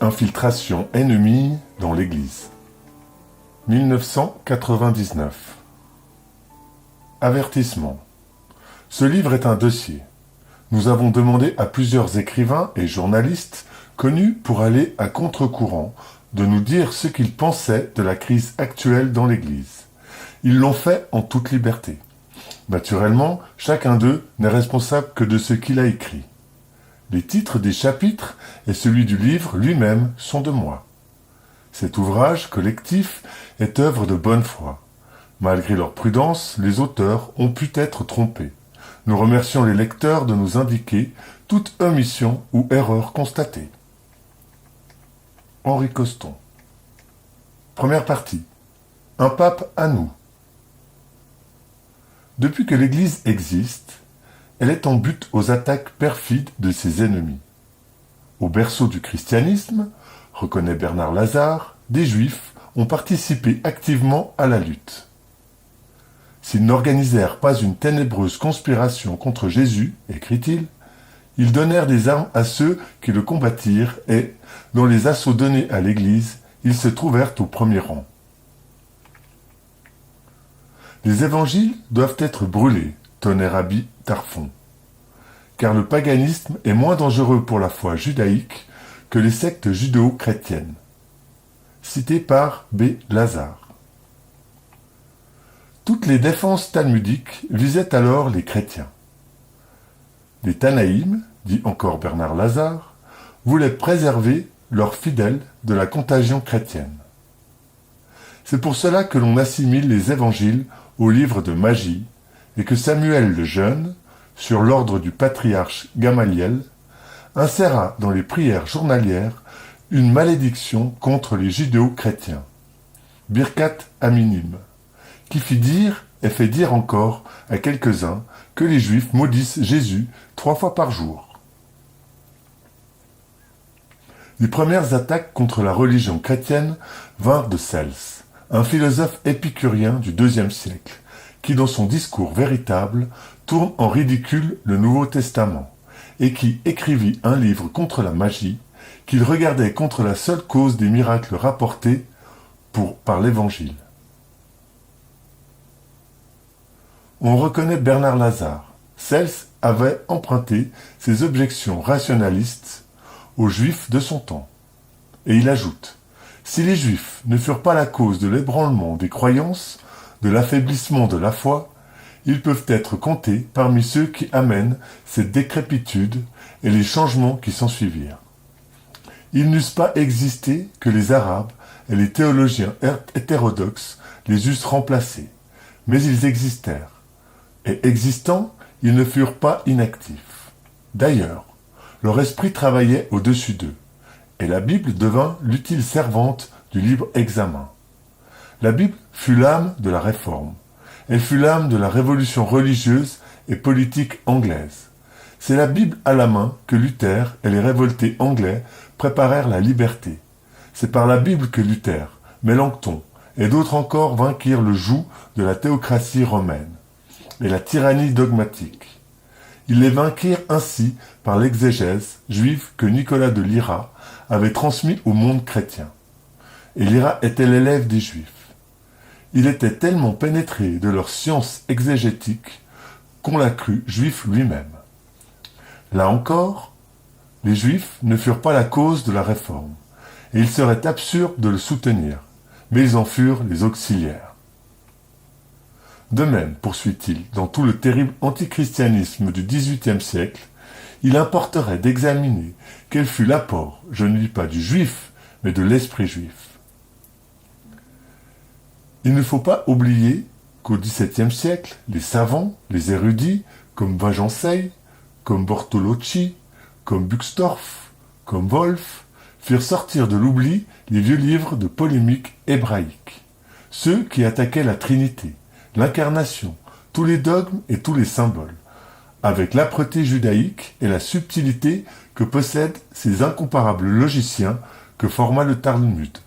Infiltration ennemie dans l'Église. 1999. Avertissement. Ce livre est un dossier. Nous avons demandé à plusieurs écrivains et journalistes connus pour aller à contre-courant de nous dire ce qu'ils pensaient de la crise actuelle dans l'Église. Ils l'ont fait en toute liberté. Naturellement, chacun d'eux n'est responsable que de ce qu'il a écrit. Les titres des chapitres et celui du livre lui-même sont de moi. Cet ouvrage collectif est œuvre de bonne foi. Malgré leur prudence, les auteurs ont pu être trompés. Nous remercions les lecteurs de nous indiquer toute omission ou erreur constatée. Henri Coston. Première partie. Un pape à nous. Depuis que l'Église existe, elle est en butte aux attaques perfides de ses ennemis. Au berceau du christianisme, reconnaît Bernard Lazare, des Juifs ont participé activement à la lutte. S'ils n'organisèrent pas une ténébreuse conspiration contre Jésus, écrit-il, ils donnèrent des armes à ceux qui le combattirent et, dans les assauts donnés à l'Église, ils se trouvèrent au premier rang. Les évangiles doivent être brûlés, tonnerre Rabbi Tarfon, car le paganisme est moins dangereux pour la foi judaïque que les sectes judéo-chrétiennes. Cité par B. Lazare. Toutes les défenses talmudiques visaient alors les chrétiens. Les Tanaïm, dit encore Bernard Lazare, voulaient préserver leurs fidèles de la contagion chrétienne. C'est pour cela que l'on assimile les évangiles au livre de magie et que Samuel le Jeune, sur l'ordre du patriarche Gamaliel, inséra dans les prières journalières une malédiction contre les judéo-chrétiens, Birkat Aminim, qui fit dire et fait dire encore à quelques-uns que les Juifs maudissent Jésus 3 fois par jour. Les premières attaques contre la religion chrétienne vinrent de Cels, un philosophe épicurien du IIe siècle, qui dans son discours véritable tourne en ridicule le Nouveau Testament, et qui écrivit un livre contre la magie, qu'il regardait contre la seule cause des miracles rapportés par l'Évangile. On reconnaît Bernard Lazare. Cels avait emprunté ses objections rationalistes aux Juifs de son temps. Et il ajoute : si les Juifs ne furent pas la cause de l'ébranlement des croyances, de l'affaiblissement de la foi, ils peuvent être comptés parmi ceux qui amènent cette décrépitude et les changements qui s'ensuivirent. Ils n'eussent pas existé que les Arabes et les théologiens hétérodoxes les eussent remplacés, mais ils existèrent. Et existant, ils ne furent pas inactifs. D'ailleurs, leur esprit travaillait au-dessus d'eux, et la Bible devint l'utile servante du libre examen. La Bible fut l'âme de la Réforme. Elle fut l'âme de la révolution religieuse et politique anglaise. C'est la Bible à la main que Luther et les révoltés anglais préparèrent la liberté. C'est par la Bible que Luther, Mélenchon et d'autres encore vainquirent le joug de la théocratie romaine et la tyrannie dogmatique. Ils les vainquirent ainsi par l'exégèse juive que Nicolas de Lyra avait transmis au monde chrétien. Et Lyra était l'élève des Juifs. Il était tellement pénétré de leur science exégétique qu'on l'a cru juif lui-même. Là encore, les Juifs ne furent pas la cause de la réforme, et il serait absurde de le soutenir, mais ils en furent les auxiliaires. De même, poursuit-il, dans tout le terrible antichristianisme du XVIIIe siècle, il importerait d'examiner quel fut l'apport, je ne dis pas du juif, mais de l'esprit juif. Il ne faut pas oublier qu'au XVIIe siècle, les savants, les érudits, comme Vagencey, comme Bortolocci, comme Buxtorf, comme Wolff, firent sortir de l'oubli les vieux livres de polémique hébraïque, ceux qui attaquaient la Trinité, l'incarnation, tous les dogmes et tous les symboles, avec l'âpreté judaïque et la subtilité que possèdent ces incomparables logiciens que forma le Talmud.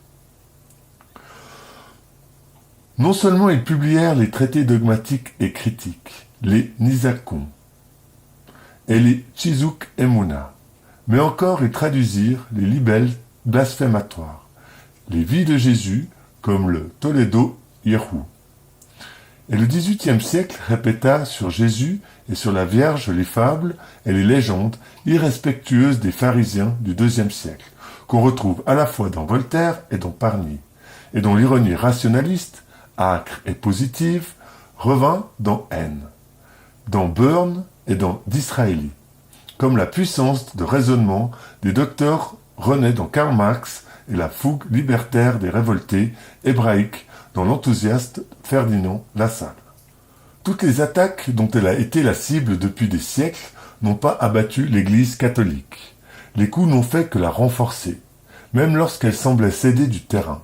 Non seulement ils publièrent les traités dogmatiques et critiques, les Nisakon, et les Chizuk Emuna, mais encore ils traduisirent les libelles blasphématoires. Les vies de Jésus, comme le Toledo Yehou. Et le XVIIIe siècle répéta sur Jésus et sur la Vierge les fables et les légendes irrespectueuses des pharisiens du IIe siècle, qu'on retrouve à la fois dans Voltaire et dans Parny, et dont l'ironie rationaliste, âcre et positive, revint dans Haine, dans Burn et dans Disraeli, comme la puissance de raisonnement des docteurs renaît dans Karl Marx et la fougue libertaire des révoltés hébraïques dans l'enthousiaste Ferdinand Lassalle. Toutes les attaques dont elle a été la cible depuis des siècles n'ont pas abattu l'Église catholique. Les coups n'ont fait que la renforcer, même lorsqu'elle semblait céder du terrain.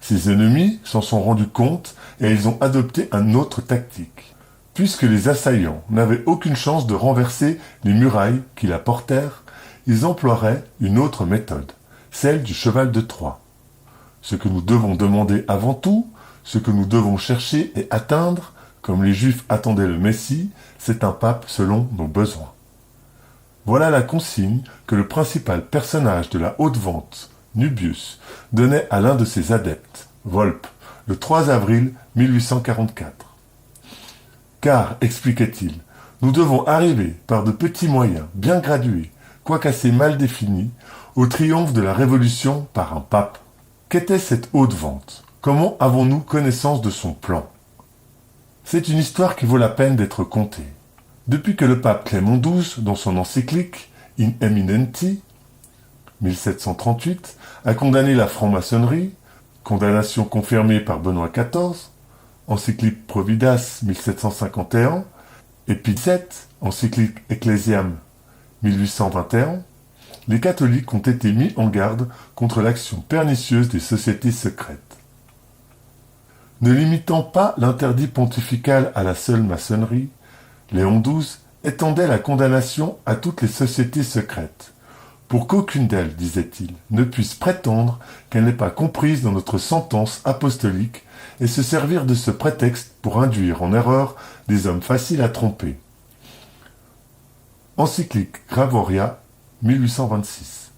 Ses ennemis s'en sont rendus compte et ils ont adopté une autre tactique. Puisque les assaillants n'avaient aucune chance de renverser les murailles qui la portèrent, ils emploieraient une autre méthode, celle du cheval de Troie. Ce que nous devons demander avant tout, ce que nous devons chercher et atteindre, comme les Juifs attendaient le Messie, c'est un pape selon nos besoins. Voilà la consigne que le principal personnage de la haute vente, Nubius, donnait à l'un de ses adeptes, Volpe, le 3 avril 1844. Car, expliquait-il, nous devons arriver par de petits moyens, bien gradués, quoique assez mal définis, au triomphe de la Révolution par un pape. Qu'était cette haute vente? Comment avons-nous connaissance de son plan? C'est une histoire qui vaut la peine d'être contée. Depuis que le pape Clément XII, dans son encyclique In Eminenti, 1738, a condamné la franc-maçonnerie, condamnation confirmée par Benoît XIV, encyclique Providas 1751, et Pie VII, encyclique Ecclesiam 1821, les catholiques ont été mis en garde contre l'action pernicieuse des sociétés secrètes. Ne limitant pas l'interdit pontifical à la seule maçonnerie, Léon XII étendait la condamnation à toutes les sociétés secrètes, pour qu'aucune d'elles, disait-il, ne puisse prétendre qu'elle n'est pas comprise dans notre sentence apostolique et se servir de ce prétexte pour induire en erreur des hommes faciles à tromper. Encyclique Gravoria, 1826.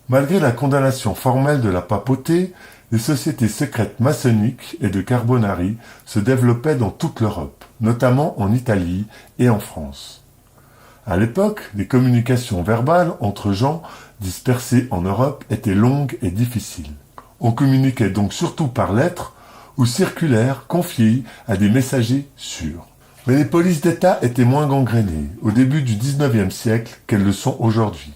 Malgré la condamnation formelle de la papauté, les sociétés secrètes maçonniques et de Carbonari se développaient dans toute l'Europe, notamment en Italie et en France. À l'époque, les communications verbales entre gens dispersés en Europe étaient longues et difficiles. On communiquait donc surtout par lettres ou circulaires confiées à des messagers sûrs. Mais les polices d'État étaient moins gangrénées au début du XIXe siècle qu'elles le sont aujourd'hui.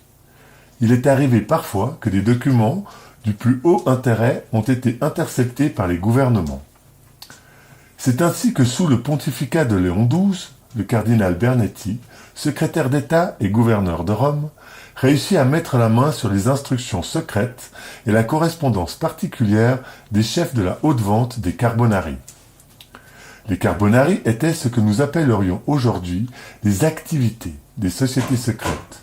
Il est arrivé parfois que des documents du plus haut intérêt ont été interceptés par les gouvernements. C'est ainsi que sous le pontificat de Léon XII, le cardinal Bernetti, secrétaire d'État et gouverneur de Rome, réussit à mettre la main sur les instructions secrètes et la correspondance particulière des chefs de la haute vente des Carbonari. Les Carbonari étaient ce que nous appellerions aujourd'hui les activités des sociétés secrètes.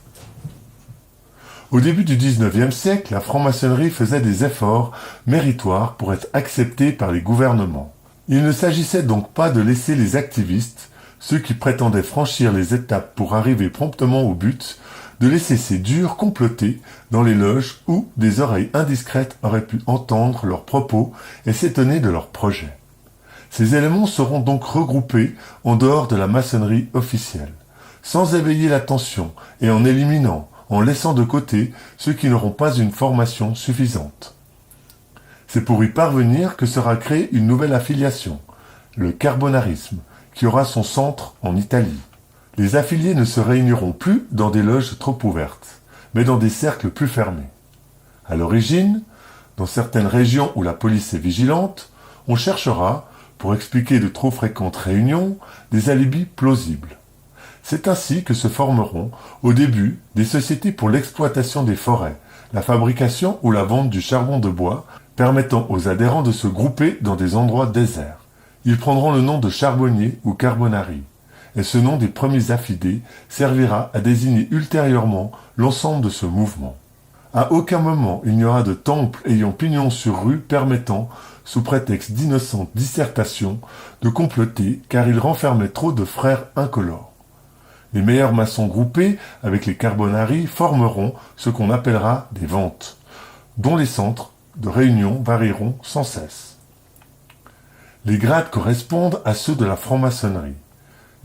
Au début du XIXe siècle, la franc-maçonnerie faisait des efforts méritoires pour être acceptée par les gouvernements. Il ne s'agissait donc pas de laisser les activistes, ceux qui prétendaient franchir les étapes pour arriver promptement au but, de laisser ces durs comploter dans les loges où des oreilles indiscrètes auraient pu entendre leurs propos et s'étonner de leurs projets. Ces éléments seront donc regroupés en dehors de la maçonnerie officielle, sans éveiller l'attention et en éliminant, en laissant de côté ceux qui n'auront pas une formation suffisante. C'est pour y parvenir que sera créée une nouvelle affiliation, le carbonarisme, qui aura son centre en Italie. Les affiliés ne se réuniront plus dans des loges trop ouvertes, mais dans des cercles plus fermés. À l'origine, dans certaines régions où la police est vigilante, on cherchera, pour expliquer de trop fréquentes réunions, des alibis plausibles. C'est ainsi que se formeront, au début, des sociétés pour l'exploitation des forêts, la fabrication ou la vente du charbon de bois, permettant aux adhérents de se grouper dans des endroits déserts. Ils prendront le nom de charbonniers ou carbonari, et ce nom des premiers affidés servira à désigner ultérieurement l'ensemble de ce mouvement. À aucun moment il n'y aura de temple ayant pignon sur rue permettant, sous prétexte d'innocente dissertation, de comploter car il renfermait trop de frères incolores. Les meilleurs maçons groupés avec les carbonari formeront ce qu'on appellera des ventes. dont les centres de réunion varieront sans cesse. Les grades correspondent à ceux de la franc-maçonnerie.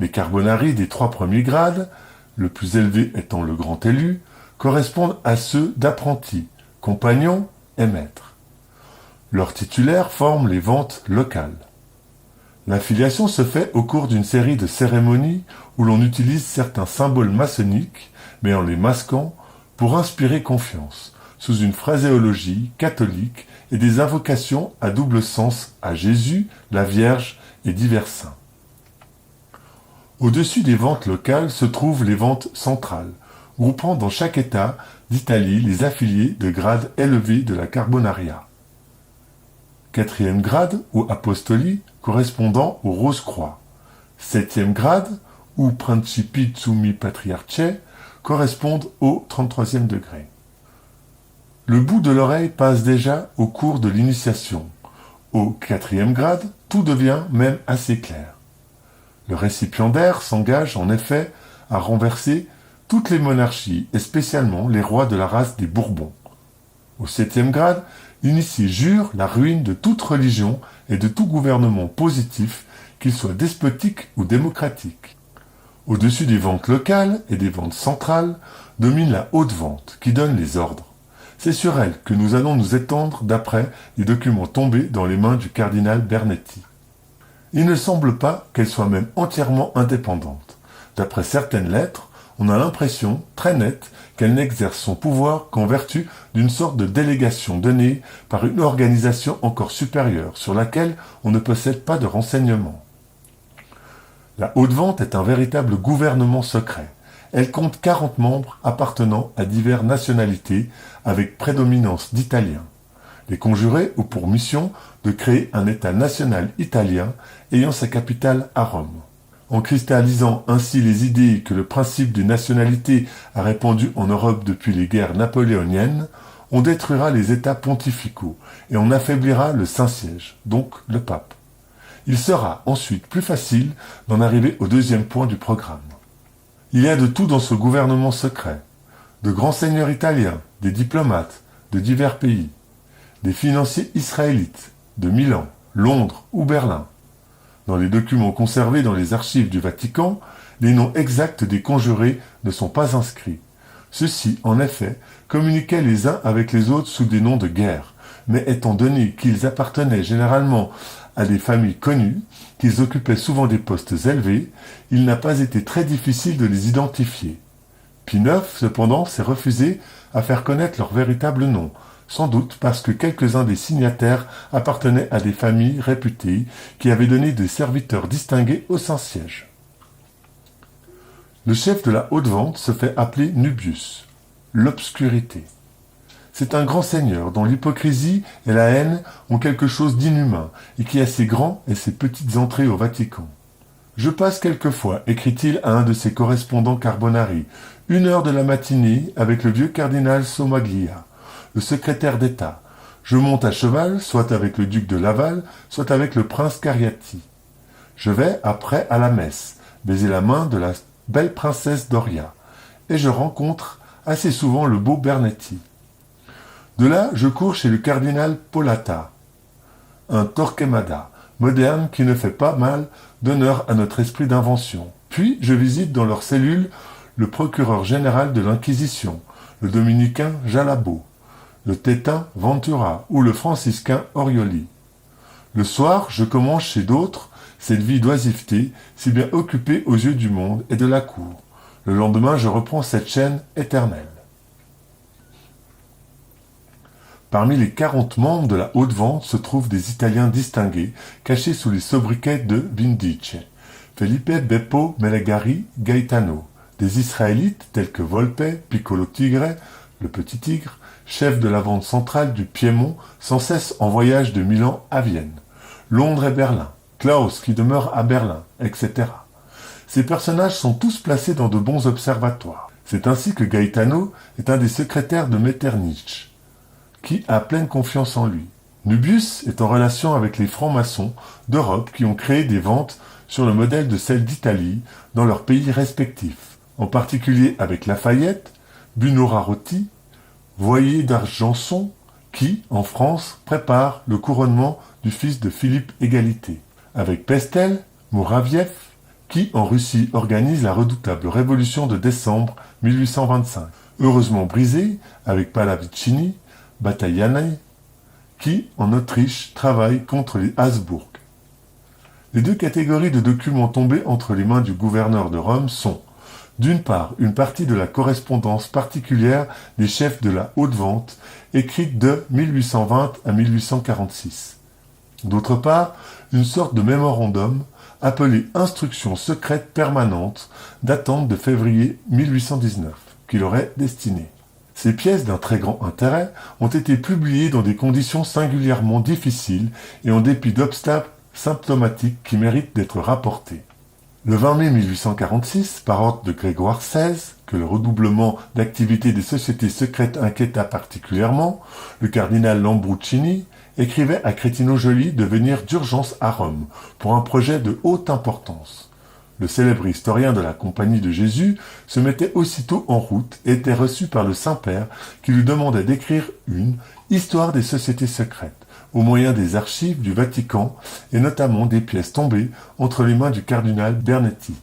Les carbonari des 3 premiers grades, le plus élevé étant le grand élu, correspondent à ceux d'apprentis, compagnons et maîtres. Leurs titulaires forment les ventes locales. L'affiliation se fait au cours d'une série de cérémonies où l'on utilise certains symboles maçonniques, mais en les masquant pour inspirer confiance, sous une phraséologie catholique et des invocations à double sens à Jésus, la Vierge et divers saints. Au-dessus des ventes locales se trouvent les ventes centrales, groupant dans chaque État d'Italie les affiliés de grades élevés de la Carbonaria. 4e grade ou apostoli correspondant au Rose-Croix. 7e grade ou Principi Summi Patriarchae correspondent au 33e degré. Le bout de l'oreille passe déjà au cours de l'initiation. Au 4e grade, tout devient même assez clair. Le récipiendaire s'engage en effet à renverser toutes les monarchies et spécialement les rois de la race des Bourbons. Au 7e grade, l'initié jure la ruine de toute religion et de tout gouvernement positif, qu'il soit despotique ou démocratique. Au-dessus des ventes locales et des ventes centrales, domine la haute vente qui donne les ordres. C'est sur elle que nous allons nous étendre d'après les documents tombés dans les mains du cardinal Bernetti. Il ne semble pas qu'elle soit même entièrement indépendante. D'après certaines lettres, on a l'impression, très nette, qu'elle n'exerce son pouvoir qu'en vertu d'une sorte de délégation donnée par une organisation encore supérieure sur laquelle on ne possède pas de renseignements. La haute vente est un véritable gouvernement secret. Elle compte 40 membres appartenant à diverses nationalités avec prédominance d'Italiens. Les conjurés ont pour mission de créer un État national italien ayant sa capitale à Rome. En cristallisant ainsi les idées que le principe des nationalités a répandues en Europe depuis les guerres napoléoniennes, on détruira les États pontificaux et on affaiblira le Saint-Siège, donc le pape. Il sera ensuite plus facile d'en arriver au deuxième point du programme. Il y a de tout dans ce gouvernement secret. De grands seigneurs italiens, des diplomates de divers pays, des financiers israélites de Milan, Londres ou Berlin. Dans les documents conservés dans les archives du Vatican, les noms exacts des conjurés ne sont pas inscrits. Ceux-ci, en effet, communiquaient les uns avec les autres sous des noms de guerre, mais étant donné qu'ils appartenaient généralement à des familles connues, qu'ils occupaient souvent des postes élevés, il n'a pas été très difficile de les identifier. Pie IX, cependant, s'est refusé à faire connaître leur véritable nom, sans doute parce que quelques-uns des signataires appartenaient à des familles réputées qui avaient donné des serviteurs distingués au Saint-Siège. Le chef de la haute vente se fait appeler Nubius, l'obscurité. C'est un grand seigneur dont l'hypocrisie et la haine ont quelque chose d'inhumain et qui a ses grands et ses petites entrées au Vatican. Je passe quelquefois, écrit-il à un de ses correspondants Carbonari, 1 heure de la matinée avec le vieux cardinal Somaglia, le secrétaire d'État. Je monte à cheval, soit avec le duc de Laval, soit avec le prince Cariati. Je vais après à la messe, baiser la main de la belle princesse Doria, et je rencontre assez souvent le beau Bernetti. De là, je cours chez le cardinal Polata, un Torquemada, moderne qui ne fait pas mal d'honneur à notre esprit d'invention. Puis, je visite dans leur cellule le procureur général de l'Inquisition, le dominicain Jalabo, le tétin Ventura ou le franciscain Orioli. Le soir, je commence chez d'autres cette vie d'oisiveté, si bien occupée aux yeux du monde et de la cour. Le lendemain, je reprends cette chaîne éternelle. Parmi les 40 membres de la haute vente se trouvent des Italiens distingués, cachés sous les sobriquets de Vindice, Felipe Beppo Melegari Gaetano, des Israélites tels que Volpe, Piccolo Tigre, le petit tigre, chef de la vente centrale du Piémont, sans cesse en voyage de Milan à Vienne, Londres et Berlin, Klaus qui demeure à Berlin, etc. Ces personnages sont tous placés dans de bons observatoires. C'est ainsi que Gaetano est un des secrétaires de Metternich, qui a pleine confiance en lui. Nubius est en relation avec les francs-maçons d'Europe qui ont créé des ventes sur le modèle de celles d'Italie dans leurs pays respectifs, en particulier avec Lafayette, Buonarroti, Voyer d'Argenson, qui, en France, prépare le couronnement du fils de Philippe Égalité, avec Pestel, Mouraviev, qui, en Russie, organise la redoutable révolution de décembre 1825, heureusement brisée avec Pallavicini, Battagliani, qui, en Autriche, travaille contre les Habsbourg. Les deux catégories de documents tombés entre les mains du gouverneur de Rome sont, d'une part, une partie de la correspondance particulière des chefs de la haute vente, écrite de 1820 à 1846. D'autre part, une sorte de mémorandum appelé Instructions secrètes permanentes, datant de février 1819, qu'il aurait destiné. Ces pièces d'un très grand intérêt ont été publiées dans des conditions singulièrement difficiles et en dépit d'obstacles symptomatiques qui méritent d'être rapportés. Le 20 mai 1846, par ordre de Grégoire XVI, que le redoublement d'activité des sociétés secrètes inquiéta particulièrement, le cardinal Lambruschini écrivait à Crétino-Joly de venir d'urgence à Rome pour un projet de haute importance. Le célèbre historien de la Compagnie de Jésus se mettait aussitôt en route et était reçu par le Saint-Père qui lui demandait d'écrire une « Histoire des sociétés secrètes » au moyen des archives du Vatican et notamment des pièces tombées entre les mains du cardinal Bernetti.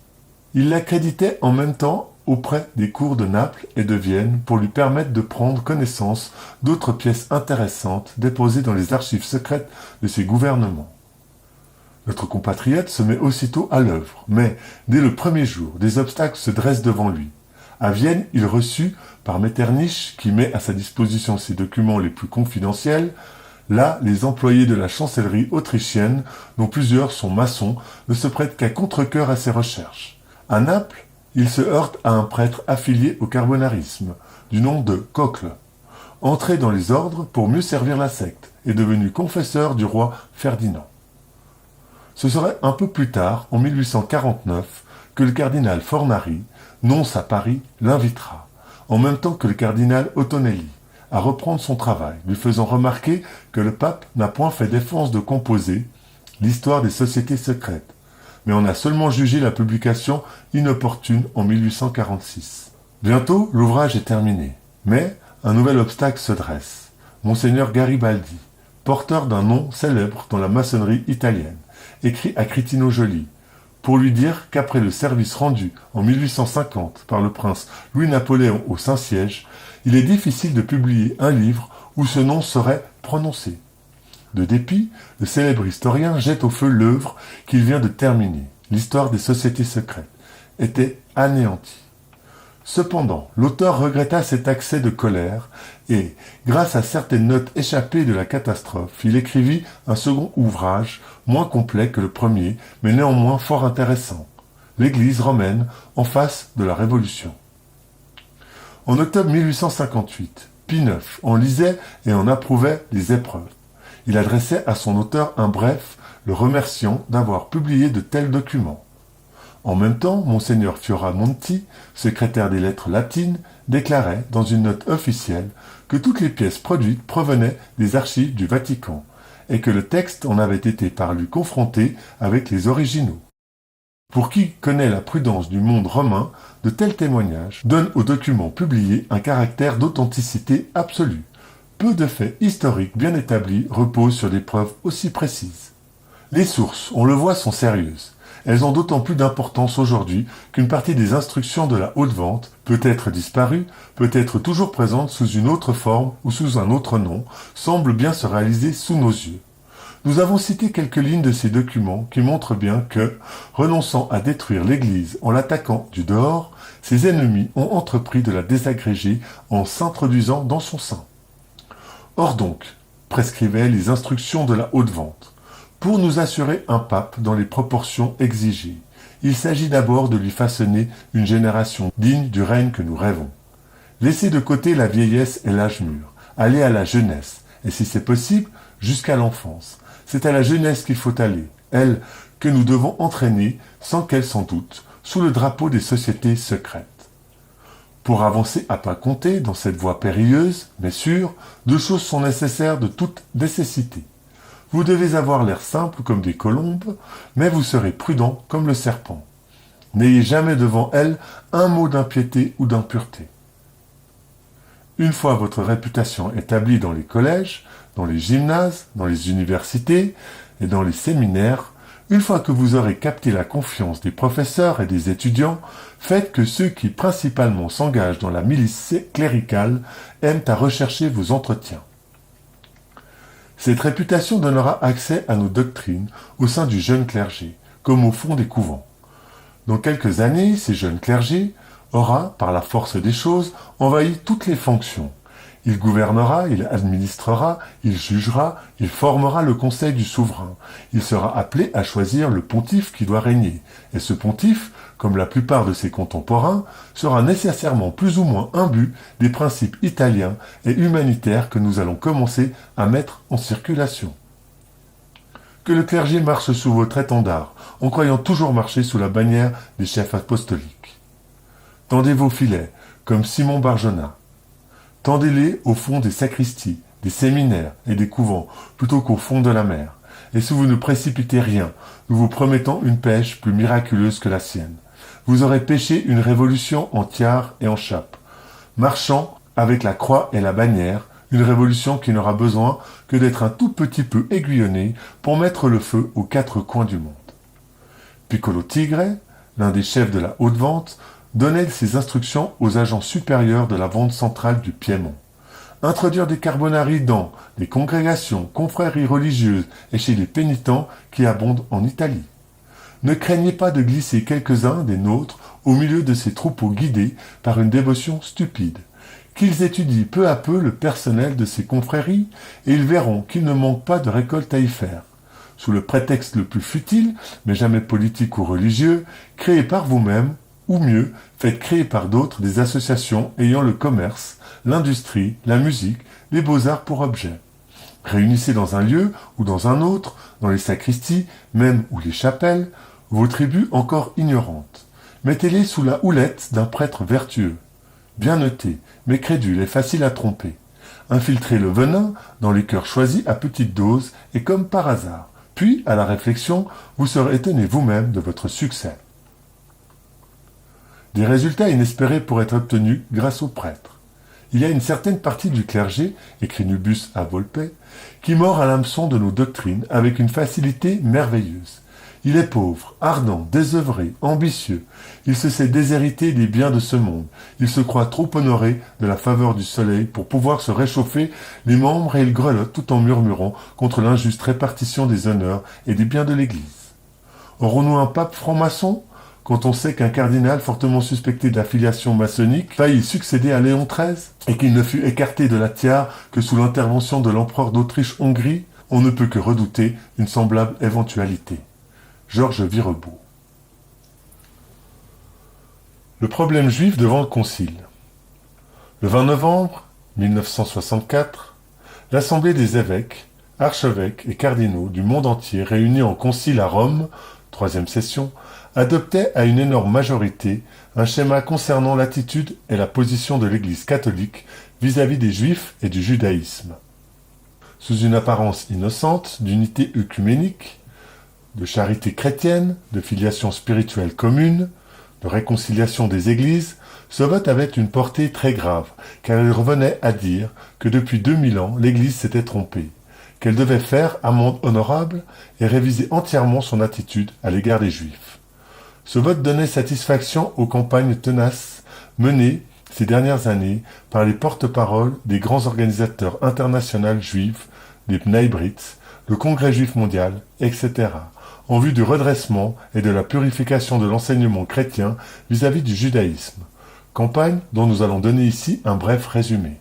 Il l'accréditait en même temps auprès des cours de Naples et de Vienne pour lui permettre de prendre connaissance d'autres pièces intéressantes déposées dans les archives secrètes de ses gouvernements. Notre compatriote se met aussitôt à l'œuvre, mais dès le premier jour, des obstacles se dressent devant lui. À Vienne, il reçut par Metternich, qui met à sa disposition ses documents les plus confidentiels. Là, les employés de la chancellerie autrichienne, dont plusieurs sont maçons, ne se prêtent qu'à contre-cœur à ses recherches. À Naples, il se heurte à un prêtre affilié au carbonarisme, du nom de Cocle, entré dans les ordres pour mieux servir la secte et devenu confesseur du roi Ferdinand. Ce serait un peu plus tard, en 1849, que le cardinal Fornari, nonce à Paris, l'invitera, en même temps que le cardinal Ottonelli, à reprendre son travail, lui faisant remarquer que le pape n'a point fait défense de composer l'histoire des sociétés secrètes, mais en a seulement jugé la publication inopportune en 1846. Bientôt, l'ouvrage est terminé, mais un nouvel obstacle se dresse. Monseigneur Garibaldi, porteur d'un nom célèbre dans la maçonnerie italienne, écrit à Crétino-Joly pour lui dire qu'après le service rendu en 1850 par le prince Louis-Napoléon au Saint-Siège, il est difficile de publier un livre où ce nom serait prononcé. De dépit, le célèbre historien jette au feu l'œuvre qu'il vient de terminer. L'histoire des sociétés secrètes était anéantie. Cependant, l'auteur regretta cet accès de colère et, grâce à certaines notes échappées de la catastrophe, il écrivit un second ouvrage, moins complet que le premier, mais néanmoins fort intéressant. L'Église romaine en face de la Révolution. En octobre 1858, Pie IX en lisait et en approuvait les épreuves. Il adressait à son auteur un bref, le remerciant d'avoir publié de tels documents. En même temps, Monseigneur Fioramonti, secrétaire des lettres latines, déclarait dans une note officielle que toutes les pièces produites provenaient des archives du Vatican et que le texte en avait été par lui confronté avec les originaux. Pour qui connaît la prudence du monde romain, de tels témoignages donnent aux documents publiés un caractère d'authenticité absolue. Peu de faits historiques bien établis reposent sur des preuves aussi précises. Les sources, on le voit, sont sérieuses. Elles ont d'autant plus d'importance aujourd'hui qu'une partie des instructions de la haute vente peut être disparue, peut être toujours présente sous une autre forme ou sous un autre nom, semble bien se réaliser sous nos yeux. Nous avons cité quelques lignes de ces documents qui montrent bien que, renonçant à détruire l'Église en l'attaquant du dehors, ses ennemis ont entrepris de la désagréger en s'introduisant dans son sein. Or donc, prescrivaient les instructions de la haute vente, pour nous assurer un pape dans les proportions exigées, il s'agit d'abord de lui façonner une génération digne du règne que nous rêvons. Laisser de côté la vieillesse et l'âge mûr, aller à la jeunesse, et si c'est possible, jusqu'à l'enfance. C'est à la jeunesse qu'il faut aller, elle que nous devons entraîner, sans qu'elle s'en doute, sous le drapeau des sociétés secrètes. Pour avancer à pas compter dans cette voie périlleuse, mais sûre, deux choses sont nécessaires de toute nécessité. Vous devez avoir l'air simple comme des colombes, mais vous serez prudent comme le serpent. N'ayez jamais devant elle un mot d'impiété ou d'impureté. Une fois votre réputation établie dans les collèges, dans les gymnases, dans les universités et dans les séminaires, une fois que vous aurez capté la confiance des professeurs et des étudiants, faites que ceux qui principalement s'engagent dans la milice cléricale aiment à rechercher vos entretiens. Cette réputation donnera accès à nos doctrines au sein du jeune clergé, comme au fond des couvents. Dans quelques années, ces jeunes clergés aura, par la force des choses, envahi toutes les fonctions. Il gouvernera, il administrera, il jugera, il formera le conseil du souverain. Il sera appelé à choisir le pontife qui doit régner. Et ce pontife, comme la plupart de ses contemporains, sera nécessairement plus ou moins imbu des principes italiens et humanitaires que nous allons commencer à mettre en circulation. Que le clergé marche sous votre étendard, en croyant toujours marcher sous la bannière des chefs apostoliques. Tendez vos filets, comme Simon Barjona. Tendez-les au fond des sacristies, des séminaires et des couvents, plutôt qu'au fond de la mer. Et si vous ne précipitez rien, nous vous promettons une pêche plus miraculeuse que la sienne. Vous aurez pêché une révolution en tiare et en chape, marchant avec la croix et la bannière, une révolution qui n'aura besoin que d'être un tout petit peu aiguillonnée pour mettre le feu aux quatre coins du monde. Piccolo Tigre, l'un des chefs de la haute vente, donnait ses instructions aux agents supérieurs de la vente centrale du Piémont. Introduire des carbonari dans les congrégations, confréries religieuses et chez les pénitents qui abondent en Italie. Ne craignez pas de glisser quelques-uns des nôtres au milieu de ces troupeaux guidés par une dévotion stupide. Qu'ils étudient peu à peu le personnel de ces confréries et ils verront qu'il ne manque pas de récolte à y faire. Sous le prétexte le plus futile, mais jamais politique ou religieux, créez par vous-même, ou mieux, faites créer par d'autres des associations ayant le commerce, l'industrie, la musique, les beaux-arts pour objet. Réunissez dans un lieu ou dans un autre, dans les sacristies, même ou les chapelles, vos tribus encore ignorantes. Mettez-les sous la houlette d'un prêtre vertueux, bien noté, mais crédule et facile à tromper. Infiltrez le venin dans les cœurs choisis à petite dose et comme par hasard. Puis, à la réflexion, vous serez étonné vous-même de votre succès. Des résultats inespérés pourraient être obtenus grâce aux prêtres. Il y a une certaine partie du clergé, écrit Nubius à Volpe, qui mord à l'hameçon de nos doctrines avec une facilité merveilleuse. Il est pauvre, ardent, désœuvré, ambitieux. Il se sait déshérité des biens de ce monde. Il se croit trop honoré de la faveur du soleil pour pouvoir se réchauffer les membres et il grelotte tout en murmurant contre l'injuste répartition des honneurs et des biens de l'Église. Aurons-nous un pape franc-maçon ? Quand on sait qu'un cardinal fortement suspecté d'affiliation maçonnique faillit succéder à Léon XIII et qu'il ne fut écarté de la tiare que sous l'intervention de l'empereur d'Autriche-Hongrie, on ne peut que redouter une semblable éventualité. Georges Virebourt. Le problème juif devant le concile. Le 20 novembre 1964, l'Assemblée des évêques, archevêques et cardinaux du monde entier réunis en concile à Rome, troisième session, adoptait à une énorme majorité un schéma concernant l'attitude et la position de l'Église catholique vis-à-vis des Juifs et du judaïsme. Sous une apparence innocente d'unité œcuménique, de charité chrétienne, de filiation spirituelle commune, de réconciliation des Églises, ce vote avait une portée très grave, car il revenait à dire que depuis 2000 ans, l'Église s'était trompée, qu'elle devait faire amende honorable et réviser entièrement son attitude à l'égard des Juifs. Ce vote donnait satisfaction aux campagnes tenaces menées ces dernières années par les porte-paroles des grands organisateurs internationaux juifs, les Bnei Brit, le Congrès juif mondial, etc., en vue du redressement et de la purification de l'enseignement chrétien vis-à-vis du judaïsme, campagne dont nous allons donner ici un bref résumé.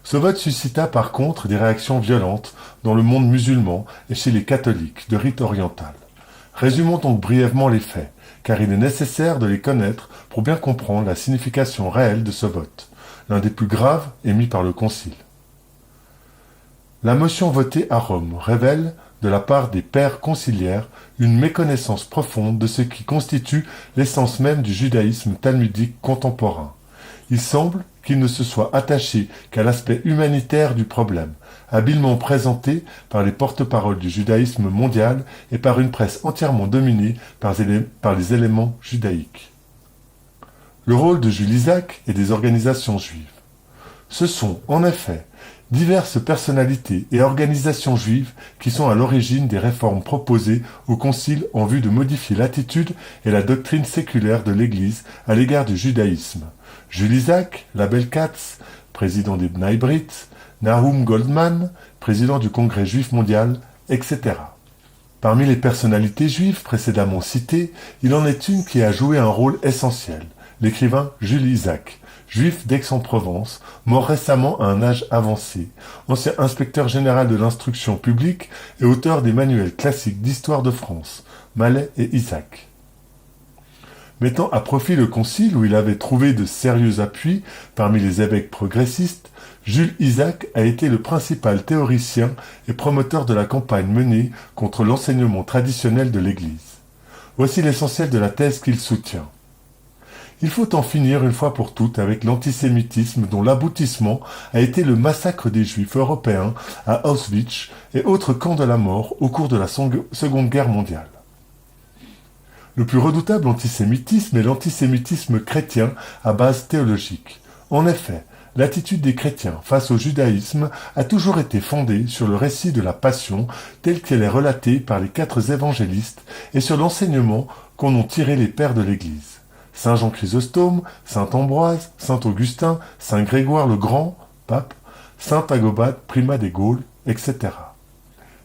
Ce vote suscita par contre des réactions violentes dans le monde musulman et chez les catholiques de rite oriental. Résumons donc brièvement les faits, car il est nécessaire de les connaître pour bien comprendre la signification réelle de ce vote, l'un des plus graves émis par le Concile. La motion votée à Rome révèle, de la part des pères conciliaires, une méconnaissance profonde de ce qui constitue l'essence même du judaïsme talmudique contemporain. Il semble qu'il ne se soit attaché qu'à l'aspect humanitaire du problème, habilement présenté par les porte-paroles du judaïsme mondial et par une presse entièrement dominée par les éléments judaïques. Le rôle de Jules Isaac et des organisations juives. Ce sont, en effet, diverses personnalités et organisations juives qui sont à l'origine des réformes proposées au Concile en vue de modifier l'attitude et la doctrine séculaire de l'Église à l'égard du judaïsme. Jules Isaac, Label Katz, président des Bnai Brit, Nahum Goldman, président du Congrès juif mondial, etc. Parmi les personnalités juives précédemment citées, il en est une qui a joué un rôle essentiel, l'écrivain Jules Isaac, juif d'Aix-en-Provence, mort récemment à un âge avancé, ancien inspecteur général de l'instruction publique et auteur des manuels classiques d'histoire de France, Mallet et Isaac. Mettant à profit le concile où il avait trouvé de sérieux appuis parmi les évêques progressistes, Jules Isaac a été le principal théoricien et promoteur de la campagne menée contre l'enseignement traditionnel de l'Église. Voici l'essentiel de la thèse qu'il soutient. Il faut en finir une fois pour toutes avec l'antisémitisme dont l'aboutissement a été le massacre des Juifs européens à Auschwitz et autres camps de la mort au cours de la Seconde Guerre mondiale. Le plus redoutable antisémitisme est l'antisémitisme chrétien à base théologique. En effet, l'attitude des chrétiens face au judaïsme a toujours été fondée sur le récit de la Passion telle qu'elle est relatée par les 4 évangélistes et sur l'enseignement qu'en ont tiré les pères de l'Église. Saint Jean Chrysostome, Saint Ambroise, Saint Augustin, Saint Grégoire le Grand, pape, Saint Agobad, primat des Gaules, etc.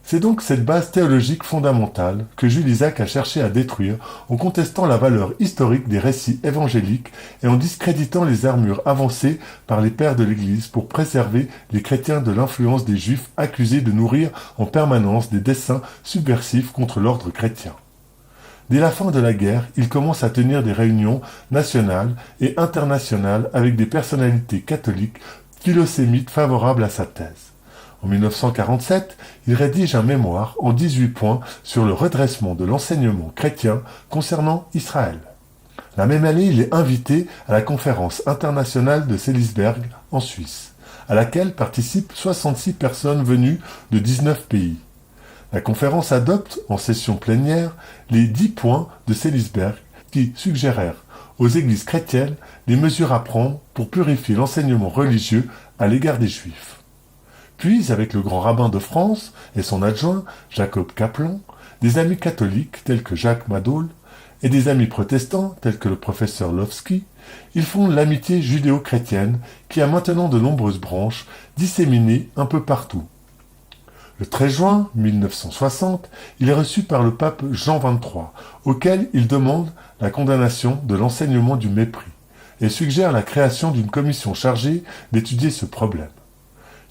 C'est donc cette base théologique fondamentale que Jules Isaac a cherché à détruire en contestant la valeur historique des récits évangéliques et en discréditant les armures avancées par les pères de l'Église pour préserver les chrétiens de l'influence des Juifs accusés de nourrir en permanence des desseins subversifs contre l'ordre chrétien. Dès la fin de la guerre, il commence à tenir des réunions nationales et internationales avec des personnalités catholiques philosémites favorables à sa thèse. En 1947, il rédige un mémoire en 18 points sur le redressement de l'enseignement chrétien concernant Israël. La même année, il est invité à la conférence internationale de Seelisberg en Suisse, à laquelle participent 66 personnes venues de 19 pays. La conférence adopte, en session plénière, les 10 points de Seelisberg qui suggérèrent aux églises chrétiennes les mesures à prendre pour purifier l'enseignement religieux à l'égard des Juifs. Puis, avec le grand rabbin de France et son adjoint, Jacob Kaplan, des amis catholiques tels que Jacques Madol et des amis protestants tels que le professeur Lovski, ils fondent l'amitié judéo-chrétienne qui a maintenant de nombreuses branches disséminées un peu partout. Le 13 juin 1960, il est reçu par le pape Jean XXIII, auquel il demande la condamnation de l'enseignement du mépris et suggère la création d'une commission chargée d'étudier ce problème.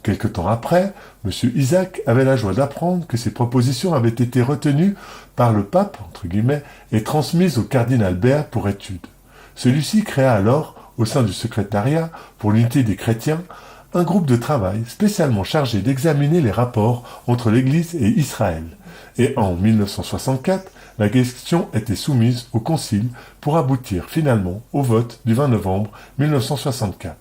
Quelque temps après, M. Isaac avait la joie d'apprendre que ses propositions avaient été retenues par le pape, entre guillemets, et transmises au cardinal Bert pour étude. Celui-ci créa alors, au sein du secrétariat pour l'unité des chrétiens, un groupe de travail spécialement chargé d'examiner les rapports entre l'Église et Israël. Et en 1964, la question était soumise au Concile pour aboutir finalement au vote du 20 novembre 1964.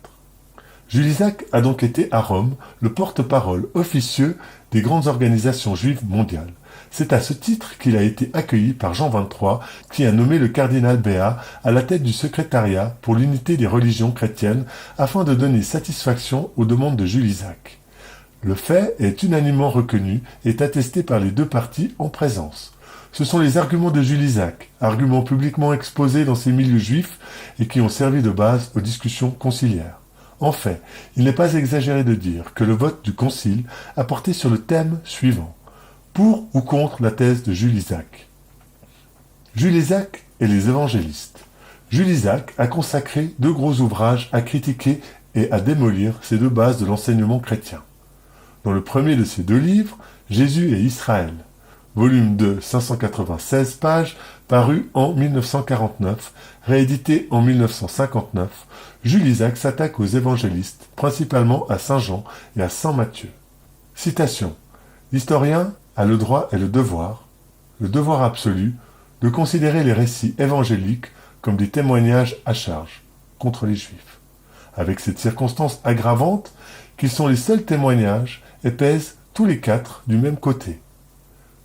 Jules Isaac a donc été à Rome le porte-parole officieux des grandes organisations juives mondiales. C'est à ce titre qu'il a été accueilli par Jean XXIII, qui a nommé le cardinal Béat à la tête du secrétariat pour l'unité des religions chrétiennes afin de donner satisfaction aux demandes de Jules Isaac. Le fait est unanimement reconnu et est attesté par les 2 parties en présence. Ce sont les arguments de Jules Isaac, arguments publiquement exposés dans ces milieux juifs et qui ont servi de base aux discussions conciliaires. En fait, il n'est pas exagéré de dire que le vote du Concile a porté sur le thème suivant: pour ou contre la thèse de Jules Isaac. Jules Isaac et les évangélistes. Jules Isaac a consacré 2 gros ouvrages à critiquer et à démolir ces 2 bases de l'enseignement chrétien. Dans le premier de ces 2 livres, Jésus et Israël, volume 2, 596 pages, paru en 1949, réédité en 1959, Jules Isaac s'attaque aux évangélistes, principalement à Saint Jean et à Saint Matthieu. Citation. L'historien a le droit et le devoir absolu, de considérer les récits évangéliques comme des témoignages à charge contre les Juifs, avec cette circonstance aggravante qu'ils sont les seuls témoignages et pèsent tous les 4 du même côté.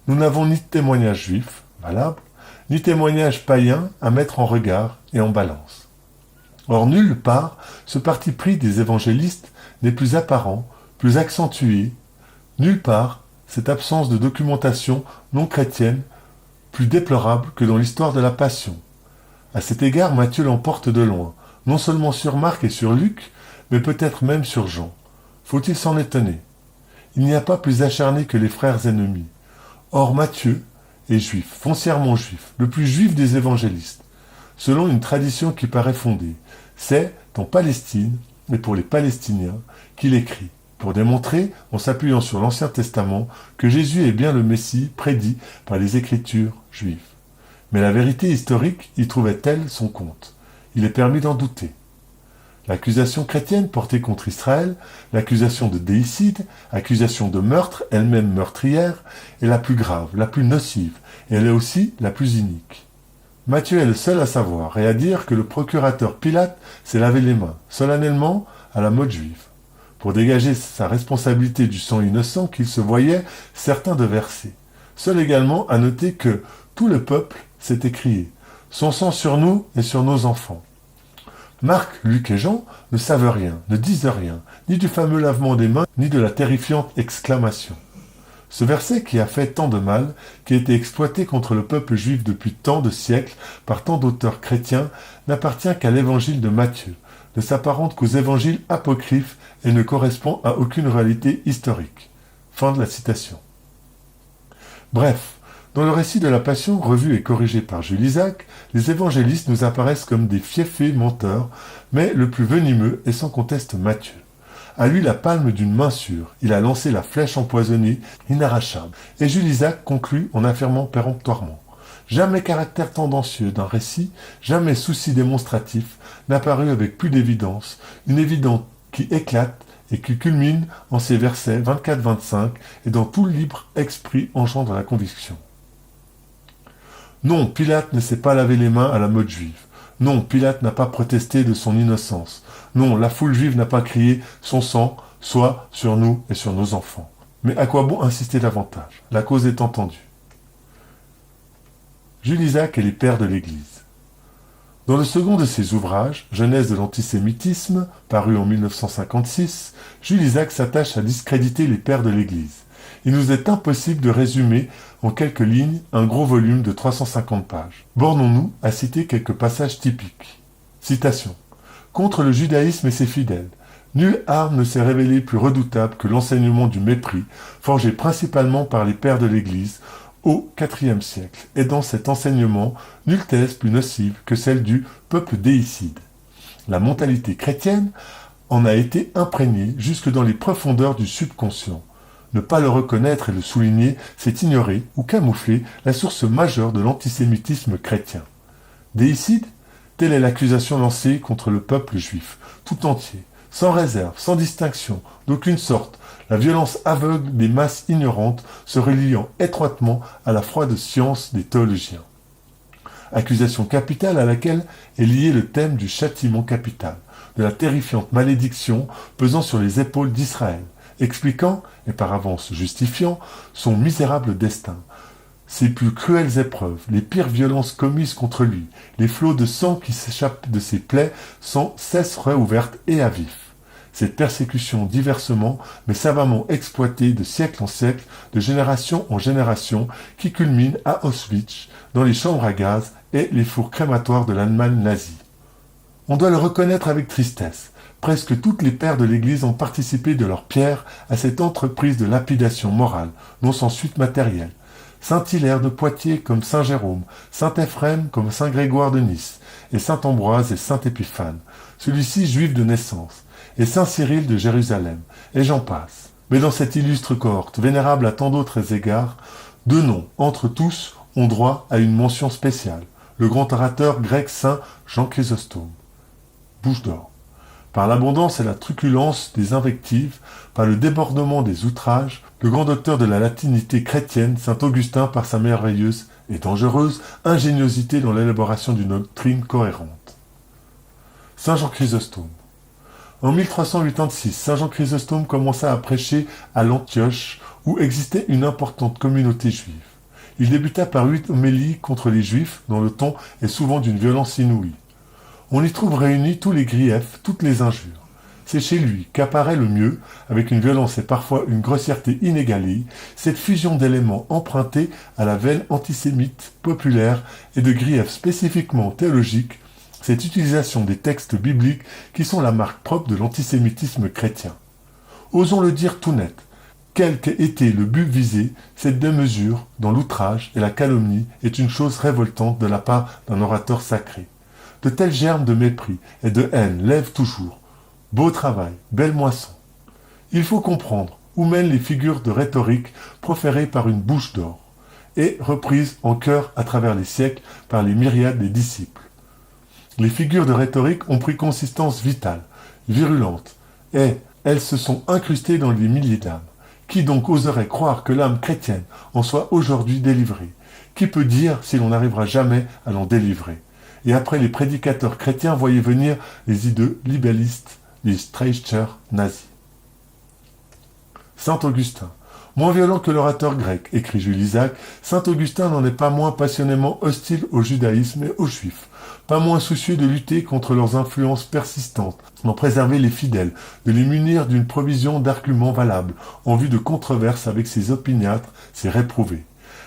Nous n'avons ni témoignage juif, valable, ni témoignage païen à mettre en regard et en balance. Or, nulle part, ce parti pris des évangélistes n'est plus apparent, plus accentué. Nulle part, cette absence de documentation non chrétienne plus déplorable que dans l'histoire de la Passion. À cet égard, Matthieu l'emporte de loin, non seulement sur Marc et sur Luc, mais peut-être même sur Jean. Faut-il s'en étonner? Il n'y a pas plus acharné que les frères ennemis. Or Matthieu est juif, foncièrement juif, le plus juif des évangélistes, selon une tradition qui paraît fondée. C'est en Palestine, et pour les Palestiniens, qu'il écrit, pour démontrer, en s'appuyant sur l'Ancien Testament, que Jésus est bien le Messie prédit par les Écritures juives. Mais la vérité historique y trouvait-elle son compte? Il est permis d'en douter. L'accusation chrétienne portée contre Israël, l'accusation de déicide, accusation de meurtre, elle-même meurtrière, est la plus grave, la plus nocive, et elle est aussi la plus inique. Matthieu est le seul à savoir et à dire que le procurateur Pilate s'est lavé les mains, solennellement, à la mode juive, pour dégager sa responsabilité du sang innocent qu'il se voyait certain de verser. Seul également à noter que tout le peuple s'est écrié « Son sang sur nous et sur nos enfants ». Marc, Luc et Jean ne savent rien, ne disent rien, ni du fameux lavement des mains, ni de la terrifiante exclamation. Ce verset qui a fait tant de mal, qui a été exploité contre le peuple juif depuis tant de siècles par tant d'auteurs chrétiens, n'appartient qu'à l'évangile de Matthieu, ne s'apparente qu'aux évangiles apocryphes et ne correspond à aucune réalité historique. Fin de la citation. Bref, dans le récit de la Passion, revu et corrigé par Jules Isaac, les évangélistes nous apparaissent comme des fiefés menteurs, mais le plus venimeux est sans conteste Matthieu. À lui la palme d'une main sûre, il a lancé la flèche empoisonnée, inarrachable. Et Jules Isaac conclut en affirmant péremptoirement. Jamais caractère tendancieux d'un récit, jamais souci démonstratif, n'a paru avec plus d'évidence, une évidence qui éclate et qui culmine en ces versets 24-25 et dans tout le libre esprit engendre la conviction. Non, Pilate ne s'est pas lavé les mains à la mode juive. Non, Pilate n'a pas protesté de son innocence. Non, la foule juive n'a pas crié « son sang soit sur nous et sur nos enfants ». Mais à quoi bon insister davantage? La cause est entendue. Jules Isaac et les pères de l'Église. Dans le second de ses ouvrages, Genèse de l'antisémitisme, paru en 1956, Jules Isaac s'attache à discréditer les pères de l'Église. Il nous est impossible de résumer en quelques lignes un gros volume de 350 pages. Bornons-nous à citer quelques passages typiques. Citation. Contre le judaïsme et ses fidèles, nulle arme ne s'est révélée plus redoutable que l'enseignement du mépris, forgé principalement par les pères de l'Église au IVe siècle. Et dans cet enseignement, nulle thèse plus nocive que celle du peuple déicide. La mentalité chrétienne en a été imprégnée jusque dans les profondeurs du subconscient. Ne pas le reconnaître et le souligner, c'est ignorer ou camoufler la source majeure de l'antisémitisme chrétien. Déicide, telle est l'accusation lancée contre le peuple juif, tout entier, sans réserve, sans distinction, d'aucune sorte, la violence aveugle des masses ignorantes se reliant étroitement à la froide science des théologiens. Accusation capitale à laquelle est lié le thème du châtiment capital, de la terrifiante malédiction pesant sur les épaules d'Israël, expliquant, et par avance justifiant, son misérable destin, ses plus cruelles épreuves, les pires violences commises contre lui, les flots de sang qui s'échappent de ses plaies sans cesse réouvertes et à vif. Cette persécution diversement, mais savamment exploitée de siècle en siècle, de génération en génération, qui culmine à Auschwitz, dans les chambres à gaz et les fours crématoires de l'Allemagne nazie. On doit le reconnaître avec tristesse. Presque toutes les pères de l'Église ont participé de leur pierre à cette entreprise de lapidation morale, non sans suite matérielle. Saint Hilaire de Poitiers comme Saint Jérôme, Saint Éphrem comme Saint Grégoire de Nice, et Saint Ambroise et Saint Épiphane, celui-ci juif de naissance, et Saint Cyril de Jérusalem, et j'en passe. Mais dans cette illustre cohorte, vénérable à tant d'autres égards, deux noms, entre tous, ont droit à une mention spéciale, le grand orateur grec Saint Jean Chrysostome. Bouche d'or. Par l'abondance et la truculence des invectives, par le débordement des outrages, le grand docteur de la latinité chrétienne, saint Augustin, par sa merveilleuse et dangereuse ingéniosité dans l'élaboration d'une doctrine cohérente. Saint Jean Chrysostome. En 1386, saint Jean Chrysostome commença à prêcher à l'Antioche, où existait une importante communauté juive. Il débuta par 8 homélies contre les juifs, dont le ton est souvent d'une violence inouïe. On y trouve réunis tous les griefs, toutes les injures. C'est chez lui qu'apparaît le mieux, avec une violence et parfois une grossièreté inégalée, cette fusion d'éléments empruntés à la veine antisémite, populaire et de griefs spécifiquement théologiques, cette utilisation des textes bibliques qui sont la marque propre de l'antisémitisme chrétien. Osons le dire tout net, quel qu'ait été le but visé, cette démesure dans l'outrage et la calomnie est une chose révoltante de la part d'un orateur sacré. De tels germes de mépris et de haine lèvent toujours. Beau travail, belle moisson. Il faut comprendre où mènent les figures de rhétorique proférées par une bouche d'or et reprises en chœur à travers les siècles par les myriades des disciples. Les figures de rhétorique ont pris consistance vitale, virulente, et elles se sont incrustées dans les milliers d'âmes. Qui donc oserait croire que l'âme chrétienne en soit aujourd'hui délivrée? Qui peut dire si l'on n'arrivera jamais à l'en délivrer? Et après les prédicateurs chrétiens, voyez venir les idées libellistes, les Streicher nazis. Saint Augustin. Moins violent que l'orateur grec, écrit Jules Isaac, saint Augustin n'en est pas moins passionnément hostile au judaïsme et aux juifs, pas moins soucieux de lutter contre leurs influences persistantes, d'en préserver les fidèles, de les munir d'une provision d'arguments valables, en vue de controverses avec ses opiniâtres, ses réprouvés.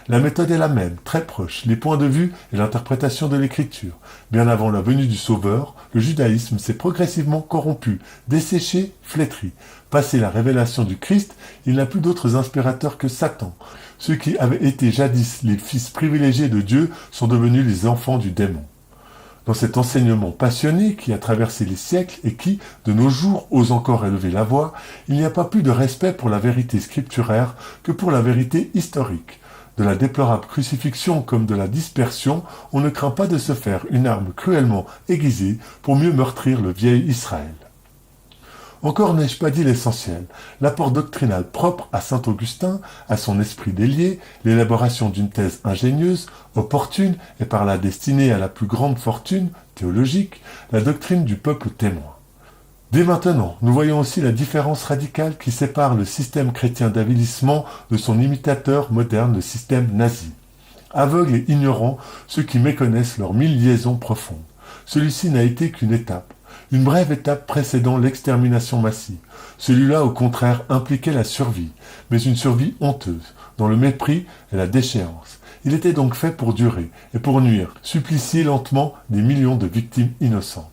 La méthode est la même, très proche, les points de vue et l'interprétation de l'écriture. Bien avant la venue du Sauveur, le judaïsme s'est progressivement corrompu, desséché, flétri. Passé la révélation du Christ, il n'a plus d'autres inspirateurs que Satan. Ceux qui avaient été jadis les fils privilégiés de Dieu sont devenus les enfants du démon. Dans cet enseignement passionné qui a traversé les siècles et qui, de nos jours, ose encore élever la voix, il n'y a pas plus de respect pour la vérité scripturaire que pour la vérité historique. De la déplorable crucifixion comme de la dispersion, on ne craint pas de se faire une arme cruellement aiguisée pour mieux meurtrir le vieil Israël. Encore n'ai-je pas dit l'essentiel, l'apport doctrinal propre à saint Augustin, à son esprit délié, l'élaboration d'une thèse ingénieuse, opportune et par là destinée à la plus grande fortune théologique, la doctrine du peuple témoin. Dès maintenant, nous voyons aussi la différence radicale qui sépare le système chrétien d'avilissement de son imitateur moderne, le système nazi. Aveugles et ignorants, ceux qui méconnaissent leurs 1000 liaisons profondes. Celui-ci n'a été qu'une étape, une brève étape précédant l'extermination massive. Celui-là, au contraire, impliquait la survie, mais une survie honteuse, dans le mépris et la déchéance. Il était donc fait pour durer et pour nuire, supplicier lentement des millions de victimes innocentes.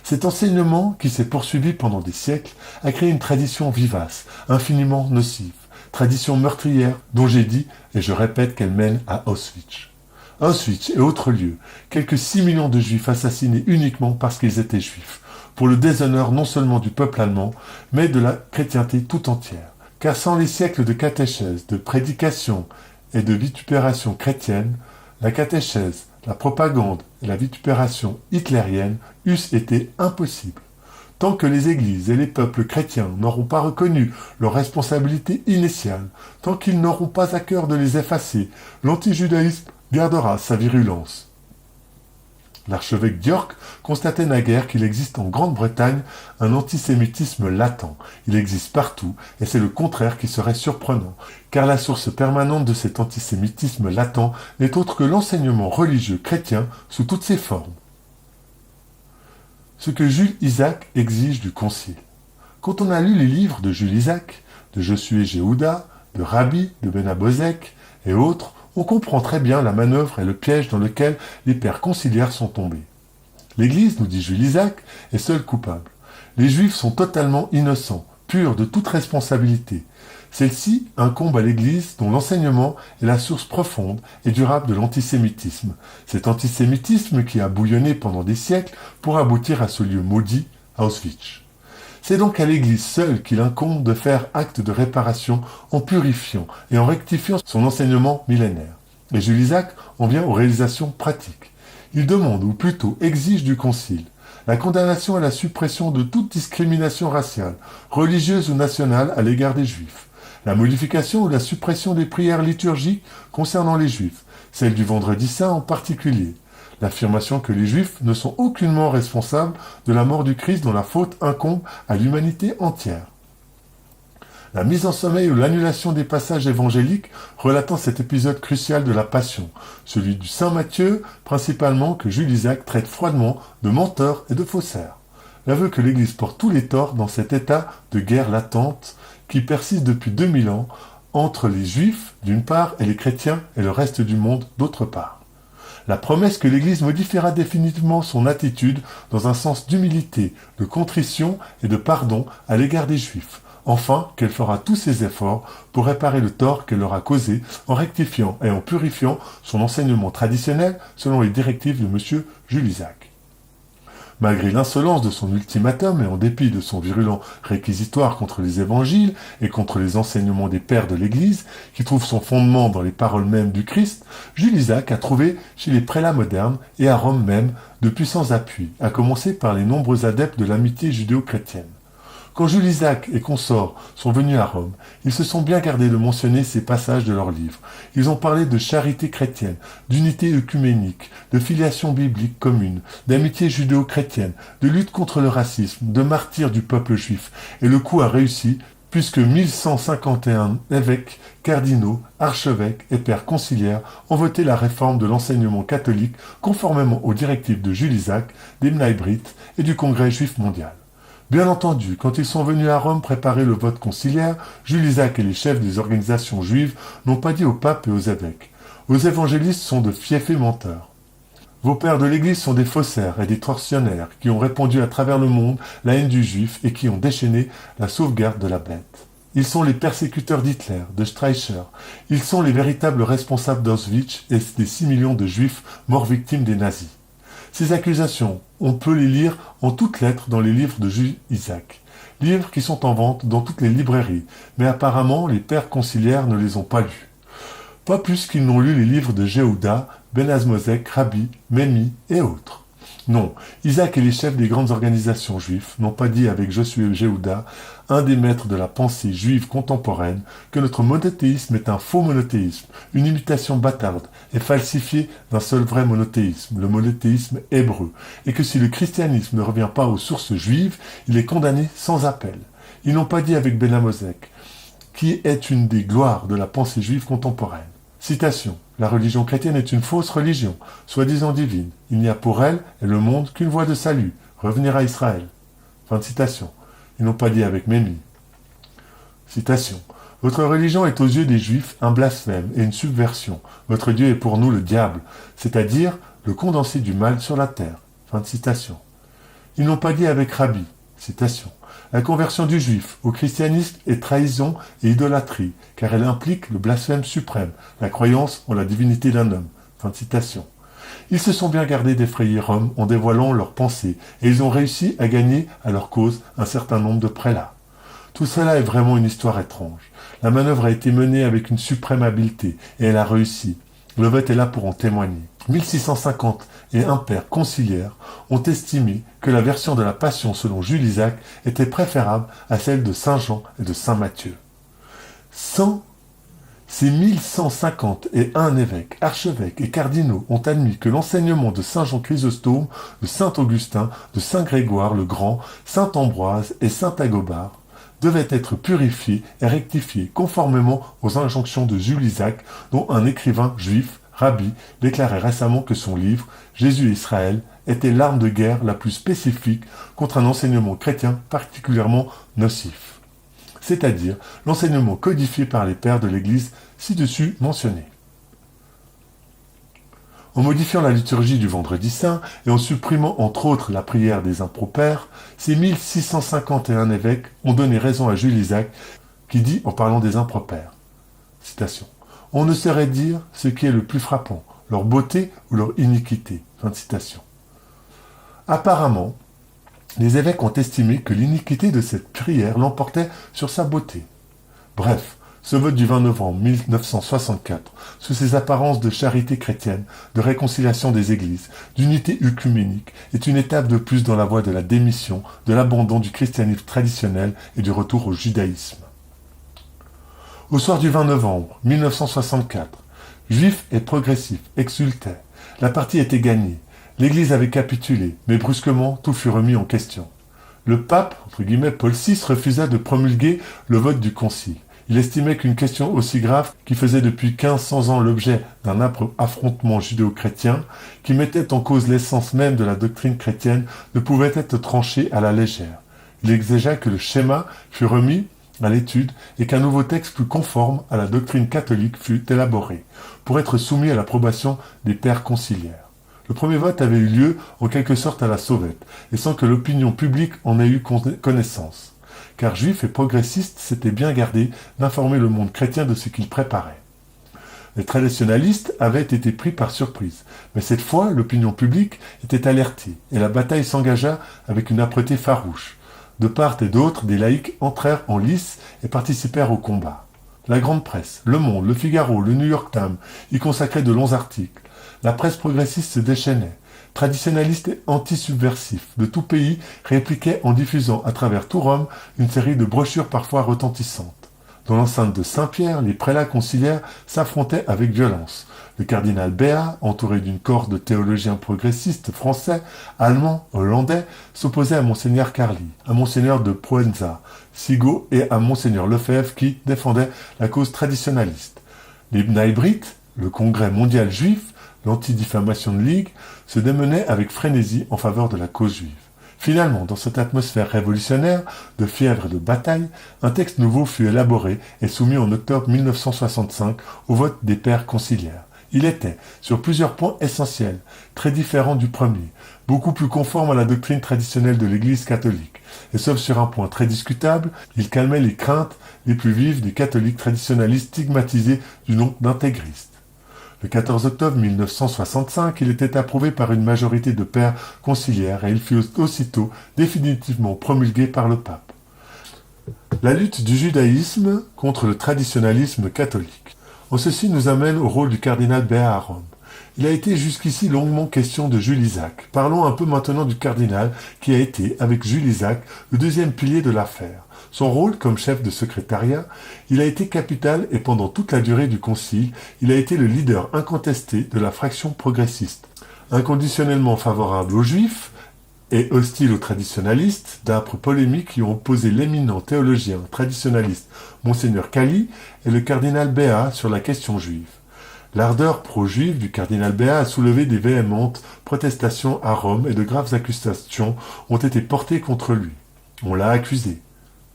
Cet enseignement, qui s'est poursuivi pendant des siècles, a créé une tradition vivace, infiniment nocive, tradition meurtrière dont j'ai dit, et je répète qu'elle mène à Auschwitz. Auschwitz et autres lieux, quelques 6 millions de juifs assassinés uniquement parce qu'ils étaient juifs, pour le déshonneur non seulement du peuple allemand, mais de la chrétienté tout entière. Car sans les siècles de catéchèse, de prédication et de vitupération chrétienne, la catéchèse, la propagande et la vitupération hitlérienne eussent été impossibles. Tant que les églises et les peuples chrétiens n'auront pas reconnu leurs responsabilités initiales, tant qu'ils n'auront pas à cœur de les effacer, l'antijudaïsme gardera sa virulence. L'archevêque d'York constatait naguère qu'il existe en Grande-Bretagne un antisémitisme latent. Il existe partout, et c'est le contraire qui serait surprenant, car la source permanente de cet antisémitisme latent n'est autre que l'enseignement religieux chrétien sous toutes ses formes. Ce que Jules Isaac exige du Concile. Quand on a lu les livres de Jules Isaac, de Josué Jéhouda, de Rabbi, de Benabozek et autres, on comprend très bien la manœuvre et le piège dans lequel les pères conciliaires sont tombés. L'Église, nous dit Jules Isaac, est seule coupable. Les Juifs sont totalement innocents, purs de toute responsabilité. Celle-ci incombe à l'Église dont l'enseignement est la source profonde et durable de l'antisémitisme. Cet antisémitisme qui a bouillonné pendant des siècles pour aboutir à ce lieu maudit, Auschwitz. C'est donc à l'Église seule qu'il incombe de faire acte de réparation en purifiant et en rectifiant son enseignement millénaire. Et Jules Isaac en vient aux réalisations pratiques. Il demande, ou plutôt exige du Concile, la condamnation et la suppression de toute discrimination raciale, religieuse ou nationale à l'égard des Juifs, la modification ou la suppression des prières liturgiques concernant les Juifs, celle du Vendredi Saint en particulier, l'affirmation que les Juifs ne sont aucunement responsables de la mort du Christ dont la faute incombe à l'humanité entière. la mise en sommeil ou l'annulation des passages évangéliques relatant cet épisode crucial de la Passion, celui du Saint Matthieu, principalement que Jules Isaac traite froidement de menteur et de faussaire. L'aveu que l'Église porte tous les torts dans cet état de guerre latente qui persiste depuis 2000 ans entre les Juifs d'une part et les chrétiens et le reste du monde d'autre part. La promesse que l'Église modifiera définitivement son attitude dans un sens d'humilité, de contrition et de pardon à l'égard des Juifs. Enfin, qu'elle fera tous ses efforts pour réparer le tort qu'elle leur a causé en rectifiant et en purifiant son enseignement traditionnel selon les directives de M. Jules Isaac. Malgré l'insolence de son ultimatum et en dépit de son virulent réquisitoire contre les évangiles et contre les enseignements des pères de l'Église, qui trouvent son fondement dans les paroles mêmes du Christ, Jules Isaac a trouvé chez les prélats modernes et à Rome même de puissants appuis, à commencer par les nombreux adeptes de l'amitié judéo-chrétienne. Quand Jules Isaac et consorts sont venus à Rome, ils se sont bien gardés de mentionner ces passages de leurs livres. Ils ont parlé de charité chrétienne, d'unité œcuménique, de filiation biblique commune, d'amitié judéo-chrétienne, de lutte contre le racisme, de martyrs du peuple juif. Et le coup a réussi, puisque 1151 évêques, cardinaux, archevêques et pères conciliaires ont voté la réforme de l'enseignement catholique conformément aux directives de Jules Isaac, des Bnei Brit et du Congrès juif mondial. Bien entendu, quand ils sont venus à Rome préparer le vote conciliaire, Jules Isaac et les chefs des organisations juives n'ont pas dit au pape et aux évêques. Vos évangélistes sont de fiefs menteurs. Vos pères de l'Église sont des faussaires et des tortionnaires qui ont répandu à travers le monde la haine du juif et qui ont déchaîné la sauvegarde de la bête. Ils sont les persécuteurs d'Hitler, de Streicher. Ils sont les véritables responsables d'Auschwitz et des 6 millions de juifs morts victimes des nazis. Ces accusations, on peut les lire en toutes lettres dans les livres de Jules Isaac. Livres qui sont en vente dans toutes les librairies, mais apparemment les pères conciliaires ne les ont pas lus. Pas plus qu'ils n'ont lu les livres de Jéhouda, Ben Azmozek, Rabbi, Memmi et autres. Non, Isaac et les chefs des grandes organisations juives n'ont pas dit avec Josué Jéhouda, un des maîtres de la pensée juive contemporaine, que notre monothéisme est un faux monothéisme, une imitation bâtarde et falsifiée d'un seul vrai monothéisme, le monothéisme hébreu, et que si le christianisme ne revient pas aux sources juives, il est condamné sans appel. Ils n'ont pas dit avec Ben Azmozek, qui est une des gloires de la pensée juive contemporaine. Citation. La religion chrétienne est une fausse religion, soi-disant divine. Il n'y a pour elle et le monde qu'une voie de salut, revenir à Israël. Fin de citation. Ils n'ont pas dit avec Memmi. Citation. Votre religion est aux yeux des Juifs un blasphème et une subversion. Votre Dieu est pour nous le diable, c'est-à-dire le condensé du mal sur la terre. Fin de citation. Ils n'ont pas dit avec Rabbi. Citation. La conversion du juif au christianisme est trahison et idolâtrie, car elle implique le blasphème suprême, la croyance en la divinité d'un homme. Fin de citation. Ils se sont bien gardés d'effrayer Rome en dévoilant leurs pensées, et ils ont réussi à gagner à leur cause un certain nombre de prélats. Tout cela est vraiment une histoire étrange. La manœuvre a été menée avec une suprême habileté, et elle a réussi. Le vote est là pour en témoigner. 1650 et un père conciliaire ont estimé que la version de la Passion selon Jules Isaac était préférable à celle de Saint Jean et de Saint Matthieu. Ces 1151 évêques, archevêques et cardinaux ont admis que l'enseignement de Saint Jean Chrysostome, de Saint Augustin, de Saint Grégoire le Grand, Saint Ambroise et Saint Agobard devait être purifié et rectifié conformément aux injonctions de Jules Isaac, dont un écrivain juif, Rabbi, déclarait récemment que son livre « Jésus et Israël » était l'arme de guerre la plus spécifique contre un enseignement chrétien particulièrement nocif, c'est-à-dire l'enseignement codifié par les pères de l'Église ci-dessus mentionné. En modifiant la liturgie du Vendredi Saint et en supprimant entre autres la prière des impropères, ces 1651 évêques ont donné raison à Jules Isaac qui dit en parlant des impropères. Citation. On ne saurait dire ce qui est le plus frappant, leur beauté ou leur iniquité. Fin de citation. Apparemment, les évêques ont estimé que l'iniquité de cette prière l'emportait sur sa beauté. Bref, ce vote du 20 novembre 1964, sous ses apparences de charité chrétienne, de réconciliation des églises, d'unité œcuménique, est une étape de plus dans la voie de la démission, de l'abandon du christianisme traditionnel et du retour au judaïsme. Au soir du 20 novembre 1964, Juifs et progressifs exultaient. La partie était gagnée. L'Église avait capitulé, mais brusquement, tout fut remis en question. Le pape, entre guillemets, Paul VI, refusa de promulguer le vote du concile. Il estimait qu'une question aussi grave, qui faisait depuis 1500 ans l'objet d'un âpre affrontement judéo-chrétien, qui mettait en cause l'essence même de la doctrine chrétienne, ne pouvait être tranchée à la légère. Il exigea que le schéma fût remis à l'étude et qu'un nouveau texte plus conforme à la doctrine catholique fût élaboré, pour être soumis à l'approbation des pères conciliaires. Le premier vote avait eu lieu en quelque sorte à la sauvette, et sans que l'opinion publique en ait eu connaissance, car juifs et progressistes s'étaient bien gardés d'informer le monde chrétien de ce qu'il préparait. Les traditionalistes avaient été pris par surprise, mais cette fois l'opinion publique était alertée, et la bataille s'engagea avec une âpreté farouche. De part et d'autre, des laïcs entrèrent en lice et participèrent au combat. La grande presse, Le Monde, Le Figaro, le New York Times y consacraient de longs articles. La presse progressiste se déchaînait. Traditionnalistes et anti-subversifs de tout pays répliquaient en diffusant à travers tout Rome une série de brochures parfois retentissantes. Dans l'enceinte de Saint-Pierre, les prélats conciliaires s'affrontaient avec violence. Le cardinal Béat, entouré d'une corde de théologiens progressistes français, allemands, hollandais, s'opposait à Monseigneur Carli, à Monseigneur de Proenza, Sigaud et à Monseigneur Lefebvre qui défendaient la cause traditionnaliste. Les B'nai-B'rith, le congrès mondial juif, l'Anti-Diffamation League, se démenaient avec frénésie en faveur de la cause juive. Finalement, dans cette atmosphère révolutionnaire, de fièvre et de bataille, un texte nouveau fut élaboré et soumis en octobre 1965 au vote des pères conciliaires. Il était, sur plusieurs points essentiels, très différent du premier, beaucoup plus conforme à la doctrine traditionnelle de l'Église catholique. Et sauf sur un point très discutable, il calmait les craintes les plus vives des catholiques traditionnalistes stigmatisés du nom d'intégristes. Le 14 octobre 1965, il était approuvé par une majorité de pères conciliaires et il fut aussitôt définitivement promulgué par le pape. La lutte du judaïsme contre le traditionnalisme catholique. En ceci nous amène au rôle du cardinal Béat à Rome. Il a été jusqu'ici longuement question de Jules Isaac. Parlons un peu maintenant du cardinal qui a été, avec Jules Isaac, le deuxième pilier de l'affaire. Son rôle comme chef de secrétariat, il a été capital et pendant toute la durée du concile, il a été le leader incontesté de la fraction progressiste. Inconditionnellement favorable aux juifs et hostile aux traditionalistes, d'âpres polémiques y ont opposé l'éminent théologien traditionnaliste Monseigneur Calli et le cardinal Béat sur la question juive. L'ardeur pro-juive du cardinal Béat a soulevé des véhémentes protestations à Rome et de graves accusations ont été portées contre lui. On l'a accusé.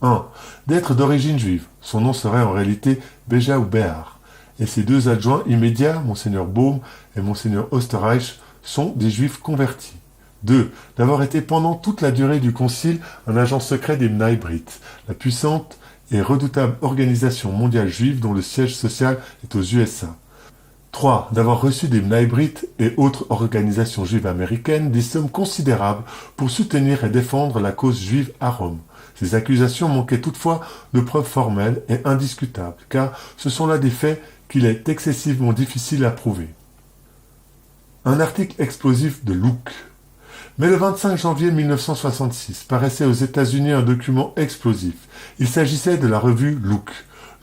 1. D'être d'origine juive. Son nom serait en réalité Béja ou Béar. Et ses deux adjoints immédiats, Monseigneur Baume et Monseigneur Osterreich, sont des juifs convertis. 2. D'avoir été pendant toute la durée du concile un agent secret des B'nai-B'rith, la puissante et redoutable organisation mondiale juive dont le siège social est aux USA. 3. D'avoir reçu des B'nai-B'rith et autres organisations juives américaines des sommes considérables pour soutenir et défendre la cause juive à Rome. Ces accusations manquaient toutefois de preuves formelles et indiscutables, car ce sont là des faits qu'il est excessivement difficile à prouver. Un article explosif de Luke. Mais le 25 janvier 1966 paraissait aux États-Unis un document explosif. Il s'agissait de la revue Look.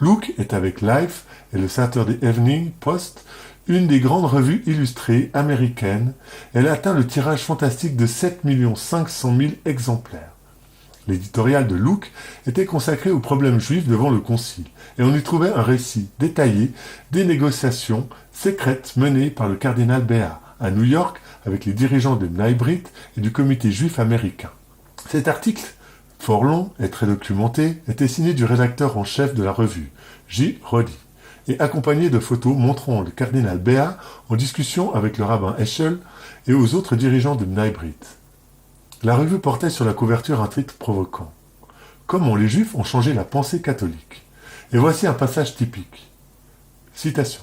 Look est avec Life et le Saturday Evening Post une des grandes revues illustrées américaines. Elle atteint le tirage fantastique de 7 500 000 exemplaires. L'éditorial de Look était consacré aux problèmes juifs devant le concile, et on y trouvait un récit détaillé des négociations secrètes menées par le cardinal Béat à New York avec les dirigeants des B'nai-B'rith et du comité juif américain. Cet article, fort long et très documenté, était signé du rédacteur en chef de la revue, J. Roddy, et accompagné de photos montrant le cardinal Béat en discussion avec le rabbin Heschel et aux autres dirigeants des B'nai-B'rith. La revue portait sur la couverture un titre provoquant. Comment les Juifs ont changé la pensée catholique. Et voici un passage typique. Citation.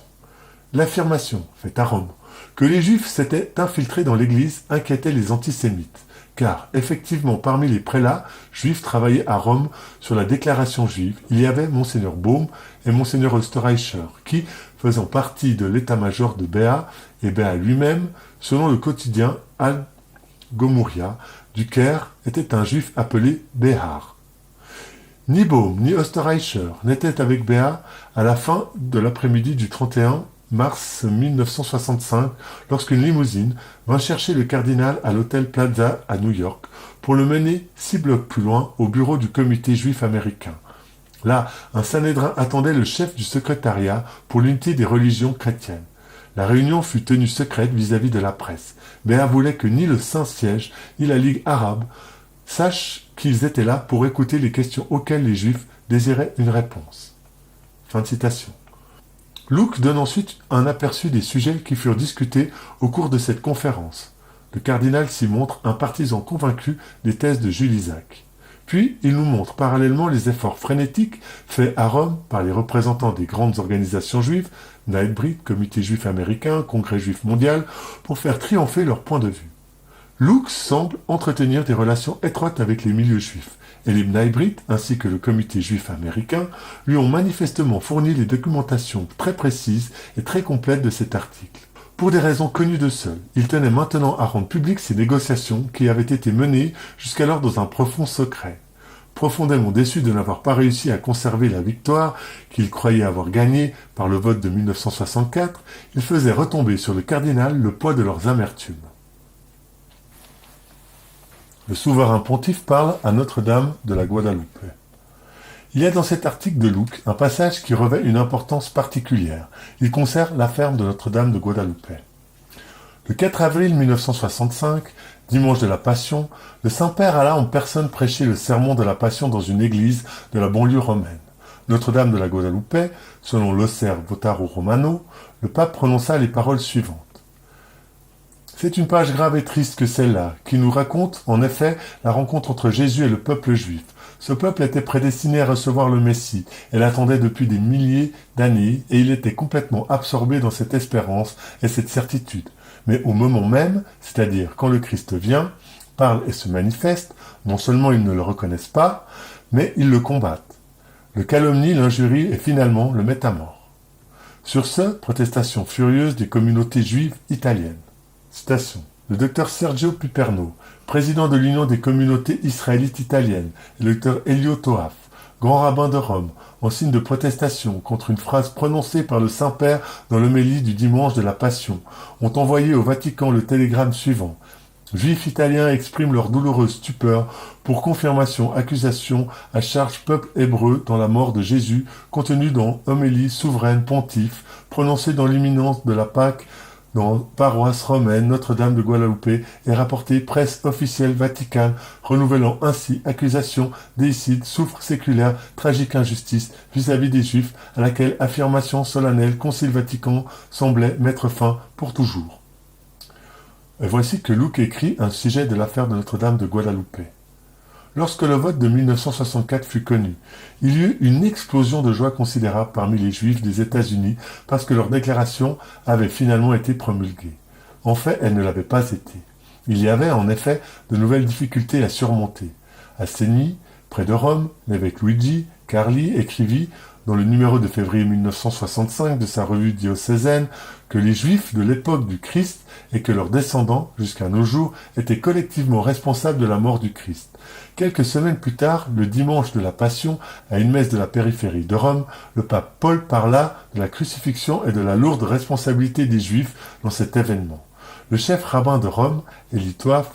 L'affirmation, faite à Rome, que les Juifs s'étaient infiltrés dans l'Église inquiétait les antisémites, car, effectivement, parmi les prélats juifs travaillés à Rome sur la déclaration juive, il y avait Monseigneur Baume et Monseigneur Osterreicher, qui, faisant partie de l'état-major de Béat, et Béat lui-même, selon le quotidien Al-Gomouria, du Caire, était un juif appelé Béhar. Ni Baume ni Osterreicher n'étaient avec Béat à la fin de l'après-midi du 31 mars 1965, lorsqu'une limousine vint chercher le cardinal à l'hôtel Plaza à New York pour le mener 6 blocs plus loin au bureau du comité juif américain. Là, un Sanhédrin attendait le chef du secrétariat pour l'unité des religions chrétiennes. La réunion fut tenue secrète vis-à-vis de la presse. Béat voulait que ni le Saint-Siège, ni la Ligue arabe sachent qu'ils étaient là pour écouter les questions auxquelles les Juifs désiraient une réponse. Fin de citation. Luke donne ensuite un aperçu des sujets qui furent discutés au cours de cette conférence. Le cardinal s'y montre un partisan convaincu des thèses de Jules Isaac. Puis, il nous montre parallèlement les efforts frénétiques faits à Rome par les représentants des grandes organisations juives, Nightbreed, Comité juif américain, Congrès juif mondial, pour faire triompher leur point de vue. Luke semble entretenir des relations étroites avec les milieux juifs, et les Nightbreed, ainsi que le Comité juif américain, lui ont manifestement fourni les documentations très précises et très complètes de cet article. Pour des raisons connues de seuls, il tenait maintenant à rendre publiques ces négociations qui avaient été menées jusqu'alors dans un profond secret. Profondément déçu de n'avoir pas réussi à conserver la victoire qu'il croyait avoir gagnée par le vote de 1964, il faisait retomber sur le cardinal le poids de leurs amertumes. Le souverain pontife parle à Notre-Dame de la Guadeloupe. Il y a dans cet article de Luc un passage qui revêt une importance particulière. Il concerne la ferme de Notre-Dame de Guadeloupe. Le 4 avril 1965, dimanche de la Passion, le Saint-Père alla en personne prêcher le sermon de la Passion dans une église de la banlieue romaine. Notre-Dame de la Guadeloupe, selon l'Osser Votaro Romano, le pape prononça les paroles suivantes. C'est une page grave et triste que celle-là, qui nous raconte, en effet, la rencontre entre Jésus et le peuple juif. Ce peuple était prédestiné à recevoir le Messie, et l'attendait depuis des milliers d'années, et il était complètement absorbé dans cette espérance et cette certitude. Mais au moment même, c'est-à-dire quand le Christ vient, parle et se manifeste, non seulement ils ne le reconnaissent pas, mais ils le combattent. Le calomnie, l'injurie et finalement le mettent à mort. Sur ce, protestation furieuse des communautés juives italiennes. Citation. Le docteur Sergio Piperno, président de l'Union des communautés israélites italiennes, et le docteur Elio Toaf, grand rabbin de Rome, en signe de protestation contre une phrase prononcée par le Saint-Père dans l'homélie du dimanche de la Passion, ont envoyé au Vatican le télégramme suivant. Juifs italiens expriment leur douloureuse stupeur pour confirmation, accusation à charge peuple hébreu dans la mort de Jésus, contenue dans homélie souveraine pontife, prononcée dans l'imminence de la Pâque, dans paroisse romaine Notre-Dame de Guadeloupe et rapportée presse officielle vaticane, renouvelant ainsi accusation, déicide, souffre séculaire, tragique injustice vis-à-vis des Juifs, à laquelle affirmation solennelle Concile Vatican semblait mettre fin pour toujours. Et voici que Luc écrit un sujet de l'affaire de Notre-Dame de Guadeloupe. Lorsque le vote de 1964 fut connu, il y eut une explosion de joie considérable parmi les Juifs des États-Unis parce que leur déclaration avait finalement été promulguée. En fait, elle ne l'avait pas été. Il y avait, en effet, de nouvelles difficultés à surmonter. À Segni, près de Rome, l'évêque Luigi Carli écrivit, dans le numéro de février 1965 de sa revue diocésaine, que les Juifs de l'époque du Christ et que leurs descendants, jusqu'à nos jours, étaient collectivement responsables de la mort du Christ. Quelques semaines plus tard, le dimanche de la Passion, à une messe de la périphérie de Rome, le pape Paul parla de la crucifixion et de la lourde responsabilité des Juifs dans cet événement. Le chef rabbin de Rome, Élie Toaf,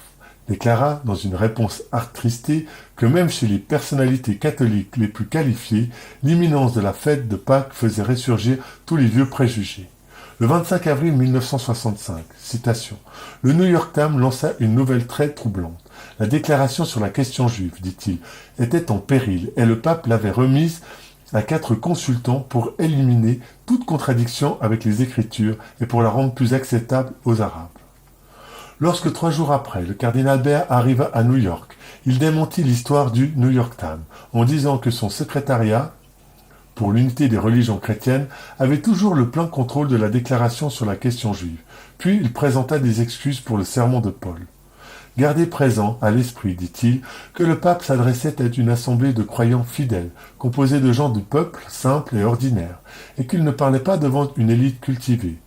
déclara dans une réponse attristée que même chez les personnalités catholiques les plus qualifiées, l'imminence de la fête de Pâques faisait ressurgir tous les vieux préjugés. Le 25 avril 1965, citation, le New York Times lança une nouvelle très troublante. La déclaration sur la question juive, dit-il, était en péril et le pape l'avait remise à 4 consultants pour éliminer toute contradiction avec les Écritures et pour la rendre plus acceptable aux Arabes. Lorsque 3 jours après, le cardinal Béat arriva à New York, il démentit l'histoire du New York Times en disant que son secrétariat pour l'unité des religions chrétiennes avait toujours le plein contrôle de la déclaration sur la question juive. Puis il présenta des excuses pour le sermon de Paul. Gardez présent à l'esprit, dit-il, que le pape s'adressait à une assemblée de croyants fidèles, composée de gens du peuple simple et ordinaire, et qu'il ne parlait pas devant une élite cultivée.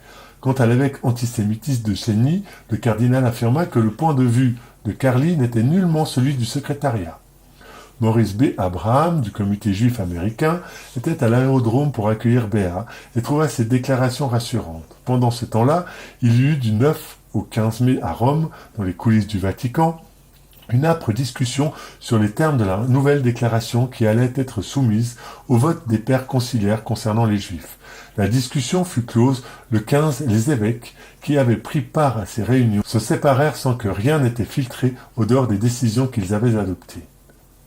Quant à l'évêque antisémitiste de Segni, le cardinal affirma que le point de vue de Carli n'était nullement celui du secrétariat. Maurice B. Abraham, du comité juif américain, était à l'aérodrome pour accueillir Béat et trouva ses déclarations rassurantes. Pendant ce temps-là, il y eut du 9 au 15 mai à Rome, dans les coulisses du Vatican, une âpre discussion sur les termes de la nouvelle déclaration qui allait être soumise au vote des pères conciliaires concernant les Juifs. La discussion fut close le 15 et les évêques, qui avaient pris part à ces réunions, se séparèrent sans que rien n'était filtré au dehors des décisions qu'ils avaient adoptées.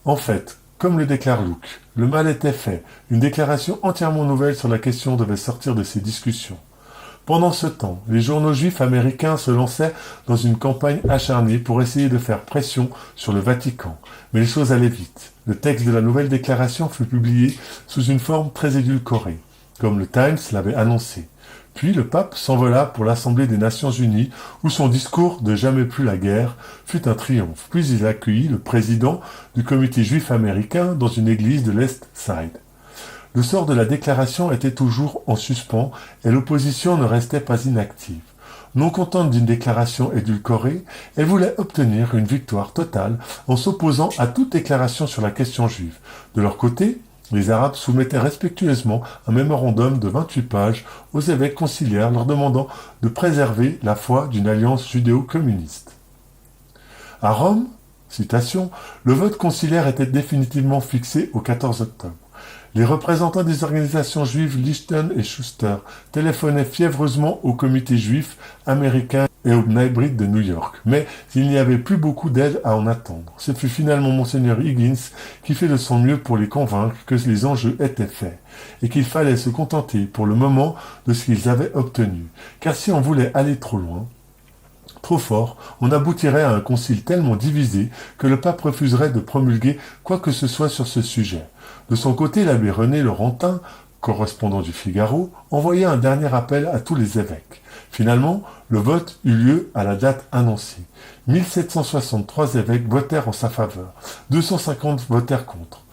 En fait, comme le déclare Luc, le mal était fait. Une déclaration entièrement nouvelle sur la question devait sortir de ces discussions. Pendant ce temps, les journaux juifs américains se lançaient dans une campagne acharnée pour essayer de faire pression sur le Vatican. Mais les choses allaient vite. Le texte de la nouvelle déclaration fut publié sous une forme très édulcorée, comme le Times l'avait annoncé. Puis le pape s'envola pour l'Assemblée des Nations Unies, où son discours de jamais plus la guerre fut un triomphe. Puis il accueillit le président du comité juif américain dans une église de l'East Side. Le sort de la déclaration était toujours en suspens et l'opposition ne restait pas inactive. Non contente d'une déclaration édulcorée, elle voulait obtenir une victoire totale en s'opposant à toute déclaration sur la question juive. De leur côté, les Arabes soumettaient respectueusement un mémorandum de 28 pages aux évêques conciliaires leur demandant de préserver la foi d'une alliance judéo-communiste. À Rome, citation, le vote conciliaire était définitivement fixé au 14 octobre. Les représentants des organisations juives Lichten et Schuster téléphonaient fiévreusement au comité juif américain et au Bnei Brit de New York, mais il n'y avait plus beaucoup d'aide à en attendre. Ce fut finalement Monseigneur Higgins qui fit de son mieux pour les convaincre que les enjeux étaient faits, et qu'il fallait se contenter pour le moment de ce qu'ils avaient obtenu, car si on voulait aller trop loin, trop fort, on aboutirait à un concile tellement divisé que le pape refuserait de promulguer quoi que ce soit sur ce sujet. De son côté, l'abbé René Laurentin, correspondant du Figaro, envoya un dernier appel à tous les évêques. Finalement, le vote eut lieu à la date annoncée. 1763 évêques votèrent en sa faveur, 250 votèrent contre.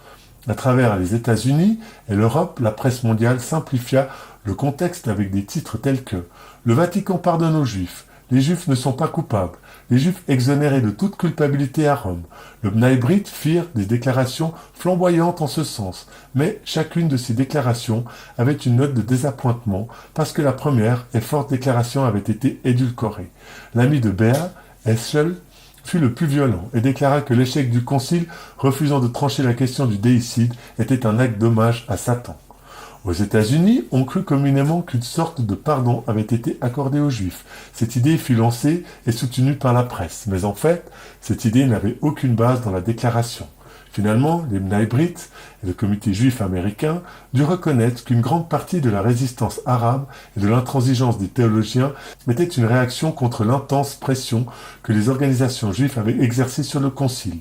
À travers les États-Unis et l'Europe, la presse mondiale simplifia le contexte avec des titres tels que « Le Vatican pardonne aux Juifs », les Juifs ne sont pas coupables. Les Juifs exonérés de toute culpabilité à Rome. Le Bnei Brit firent des déclarations flamboyantes en ce sens, mais chacune de ces déclarations avait une note de désappointement parce que la première et forte déclaration avait été édulcorée. L'ami de Béat, Heschel, fut le plus violent et déclara que l'échec du concile refusant de trancher la question du déicide était un acte d'hommage à Satan. Aux États-Unis, on crut communément qu'une sorte de pardon avait été accordé aux Juifs. Cette idée fut lancée et soutenue par la presse, mais en fait, cette idée n'avait aucune base dans la déclaration. Finalement, les Bnei Brit et le comité juif américain durent reconnaître qu'une grande partie de la résistance arabe et de l'intransigeance des théologiens était une réaction contre l'intense pression que les organisations juives avaient exercée sur le concile.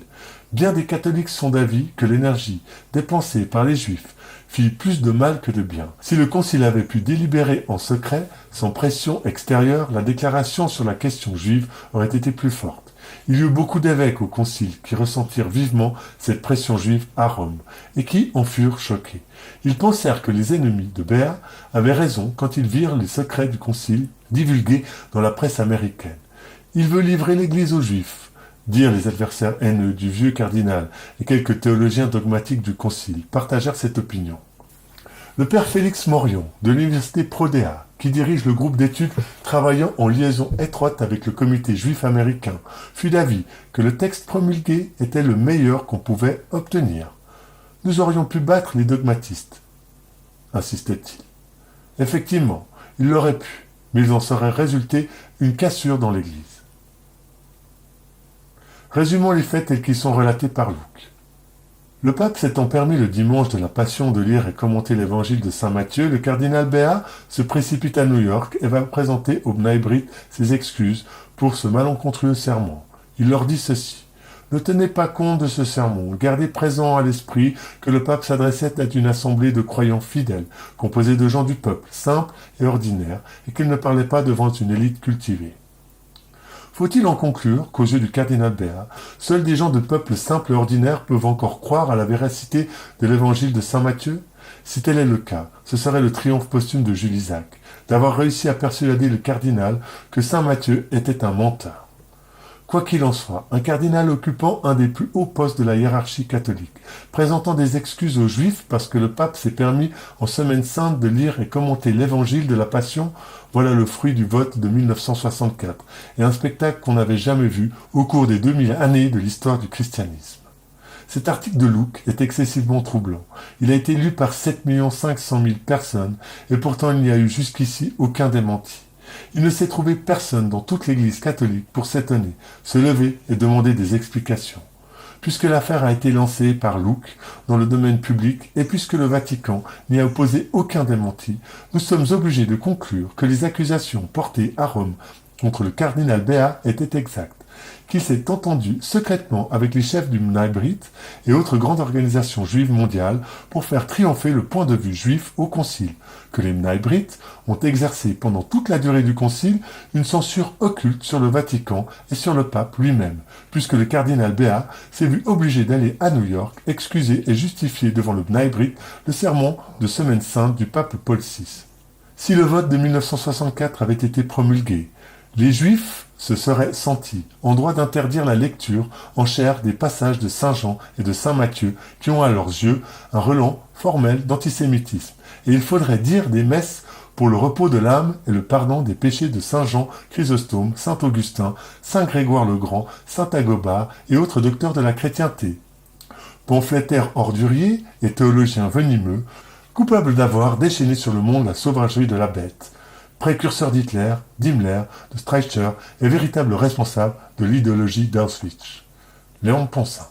Bien des catholiques sont d'avis que l'énergie dépensée par les Juifs fit plus de mal que de bien. Si le concile avait pu délibérer en secret, sans pression extérieure, la déclaration sur la question juive aurait été plus forte. Il y eut beaucoup d'évêques au concile qui ressentirent vivement cette pression juive à Rome, et qui en furent choqués. Ils pensèrent que les ennemis de Béat avaient raison quand ils virent les secrets du concile divulgués dans la presse américaine. Il veut livrer l'Église aux Juifs, dirent les adversaires haineux du vieux cardinal, et quelques théologiens dogmatiques du concile partagèrent cette opinion. Le père Félix Morion, de l'université Prodea, qui dirige le groupe d'études travaillant en liaison étroite avec le comité juif américain, fut d'avis que le texte promulgué était le meilleur qu'on pouvait obtenir. Nous aurions pu battre les dogmatistes, insistait-il. Effectivement, il l'aurait pu, mais il en serait résulté une cassure dans l'Église. Résumons les faits tels qu'ils sont relatés par Luc. Le pape s'étant permis le dimanche de la Passion de lire et commenter l'évangile de saint Matthieu, le cardinal Béat se précipite à New York et va présenter au Bnei Brit ses excuses pour ce malencontreux sermon. Il leur dit ceci. Ne tenez pas compte de ce sermon, gardez présent à l'esprit que le pape s'adressait à une assemblée de croyants fidèles, composée de gens du peuple, simples et ordinaires, et qu'il ne parlait pas devant une élite cultivée. Faut-il en conclure qu'aux yeux du cardinal Béat, seuls des gens de peuple simple et ordinaire peuvent encore croire à la véracité de l'évangile de saint Matthieu? Si tel est le cas, ce serait le triomphe posthume de Jules Isaac, d'avoir réussi à persuader le cardinal que saint Matthieu était un menteur. Quoi qu'il en soit, un cardinal occupant un des plus hauts postes de la hiérarchie catholique, présentant des excuses aux Juifs parce que le pape s'est permis en Semaine Sainte de lire et commenter l'évangile de la Passion, voilà le fruit du vote de 1964, et un spectacle qu'on n'avait jamais vu au cours des 2000 années de l'histoire du christianisme. Cet article de Luc est excessivement troublant. Il a été lu par 7 500 000 personnes et pourtant il n'y a eu jusqu'ici aucun démenti. Il ne s'est trouvé personne dans toute l'Église catholique pour s'étonner, se lever et demander des explications. Puisque l'affaire a été lancée par Luc dans le domaine public et puisque le Vatican n'y a opposé aucun démenti, nous sommes obligés de conclure que les accusations portées à Rome contre le cardinal Béat étaient exactes, qu'il s'est entendu secrètement avec les chefs du Mnaïbrit et autres grandes organisations juives mondiales pour faire triompher le point de vue juif au concile, que les Mnaïbrites ont exercé pendant toute la durée du concile une censure occulte sur le Vatican et sur le pape lui-même, puisque le cardinal Béat s'est vu obligé d'aller à New York excuser et justifier devant le Mnaïbrit le sermon de Semaine Sainte du pape Paul VI. Si le vote de 1964 avait été promulgué, les Juifs se seraient sentis en droit d'interdire la lecture en chair des passages de Saint Jean et de Saint Matthieu qui ont à leurs yeux un relent formel d'antisémitisme, et il faudrait dire des messes pour le repos de l'âme et le pardon des péchés de Saint Jean Chrysostome, Saint Augustin, Saint Grégoire le Grand, Saint Agobard et autres docteurs de la chrétienté. Pamphlétaires orduriers et théologiens venimeux, coupables d'avoir déchaîné sur le monde la sauvagerie de la bête, précurseur d'Hitler, d'Himmler, de Streicher et véritable responsable de l'idéologie d'Auschwitz. Léon Ponsin.